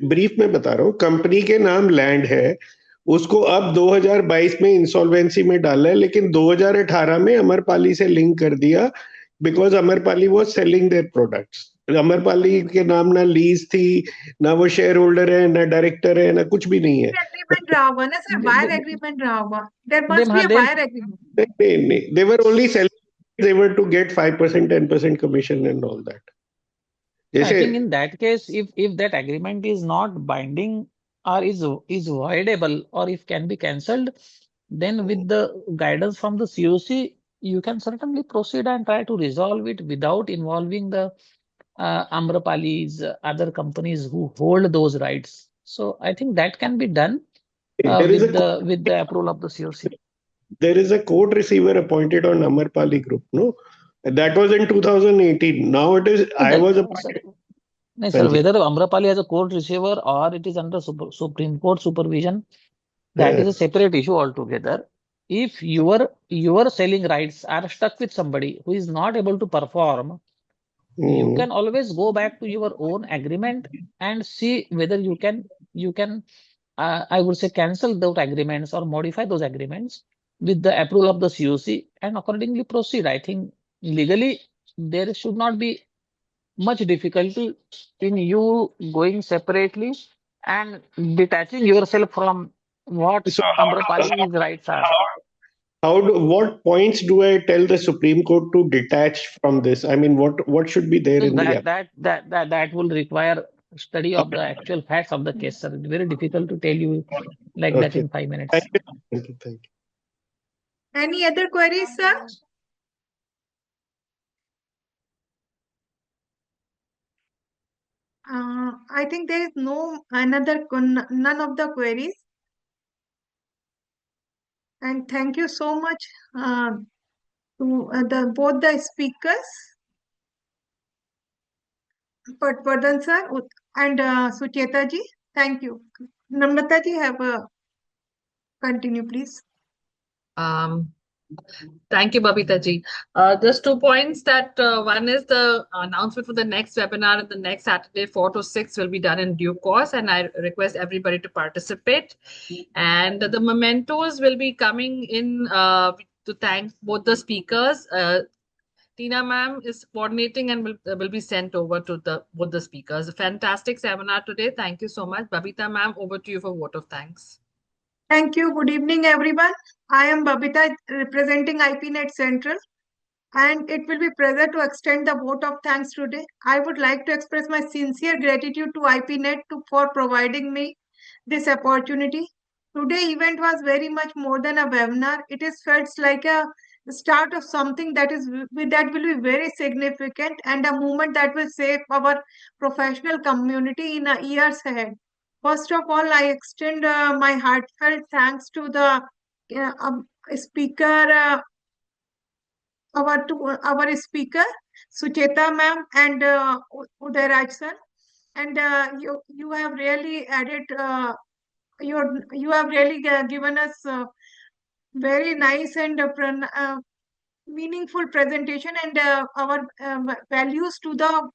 J: Brief में बता रहा हूँ, company के नाम land है, उसको अब 2022 में इंसॉल्वेंसी में डाला है, लेकिन 2018 में अमरपाली से लिंक कर दिया, because Amrapali was selling their products. Amrapali के नाम ना लीज थी, ना वो शेयर होल्डर है, ना डायरेक्टर है, ना कुछ भी नहीं है।
D: एग्रीमेंट रहा होगा ना सर, बायर एग्रीमेंट रहा होगा, there
H: they,
D: must be a
H: they,
D: buyer agreement.
J: नहीं नहीं, they were only selling, they were to get 5% 10% commission and all that।
H: I
J: जैसे
H: think in that case, if that agreement is not binding or is voidable or if can be cancelled, then with the guidance from the COC, you can certainly proceed and try to resolve it without involving the Amrapali's other companies who hold those rights. So I think that can be done
J: there is a
H: with the approval of the COC.
J: there is a court receiver appointed on Amarpali Group, no? That was in 2018. Now it is,
H: No,
J: I was
H: sir,
J: appointed.
H: no,
J: हाँ
H: sir,
J: ji,
H: whether Amrapali has a court receiver or it is under Supreme Court supervision, that is
J: हाँ,
H: a separate issue altogether. If your selling rights are stuck with somebody who is not able to perform, you
J: hmm,
H: can always go back to your own agreement and see whether you can I would say cancel those agreements or modify those agreements with the approval of the COC and accordingly proceed. I think legally there should not be much difficulty in you going separately and detaching yourself from what
J: So
H: Amrapali's rights are.
J: what points do I tell the Supreme Court to detach from this? I mean, what should be there
H: So
J: in the app?
H: that will require study of the actual facts of the case, sir. It's very difficult to tell you like that
J: Okay.
H: in 5
J: Thank
H: minutes.
J: you. Thank you. Thank you.
D: Any other queries, sir? I think there is no another none of the queries. And thank you so much to the both the speakers, Patwardhan sir and Sucheta ji. Thank you. Namrata ji, have a continue, please.
I: Um, Thank you, Babita ji. Just 2 points that one is the announcement for the next webinar on the next Saturday, 4 to 6 will be done in due course, and I request everybody to participate. And the mementos will be coming in to thank both the speakers. Tina ma'am is coordinating and will be sent over to the both the speakers. A fantastic seminar today. Thank you so much. Babita ma'am, over to you for vote of thanks.
D: Thank you. Good evening, everyone. I am Babita representing IPNet Central, and it will be pleasure to extend the vote of thanks today. I would like to express my sincere gratitude to IPNet for providing me this opportunity. Today event was very much more than a webinar. It is felt like a start of something that will be very significant and a movement that will save our professional community in the years ahead. First of all, I extend my heartfelt thanks to the speaker, our speaker Sucheta ma'am and Uday Raj sir, and you have really added you have really given us very nice and meaningful presentation and our values to the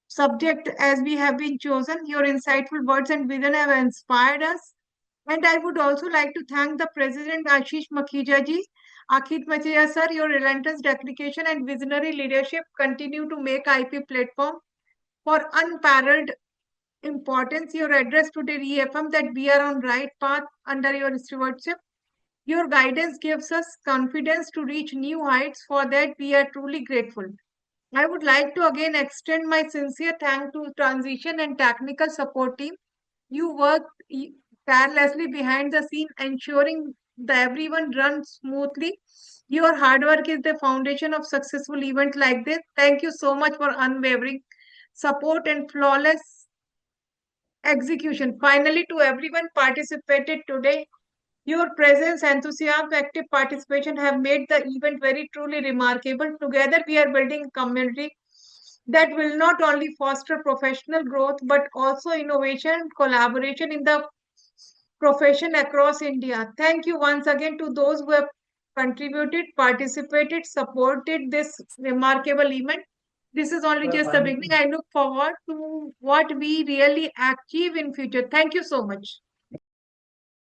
D: subject as we have been chosen. Your insightful words and vision have inspired us. And I would also like to thank the President Ashish Makhija ji, Akhit Makhija sir, your relentless dedication and visionary leadership continue to make IP platform for unparalleled importance. Your address today reaffirmed that we are on right path under your stewardship. Your guidance gives us confidence to reach new heights. For that, we are truly grateful. I would like to again extend my sincere thanks to transition and technical support team. You worked tirelessly behind the scene, ensuring that everyone runs smoothly. Your hard work is the foundation of successful events like this. Thank you so much for unwavering support and flawless execution. Finally, to everyone participated today, your presence, enthusiasm, active participation have made the event very truly remarkable. Together, we are building a community that will not only foster professional growth but also innovation and collaboration in the profession across India. Thank you once again to those who have contributed, participated, supported this remarkable event. This is only just the beginning. I look forward to what we really achieve in future. Thank you so much.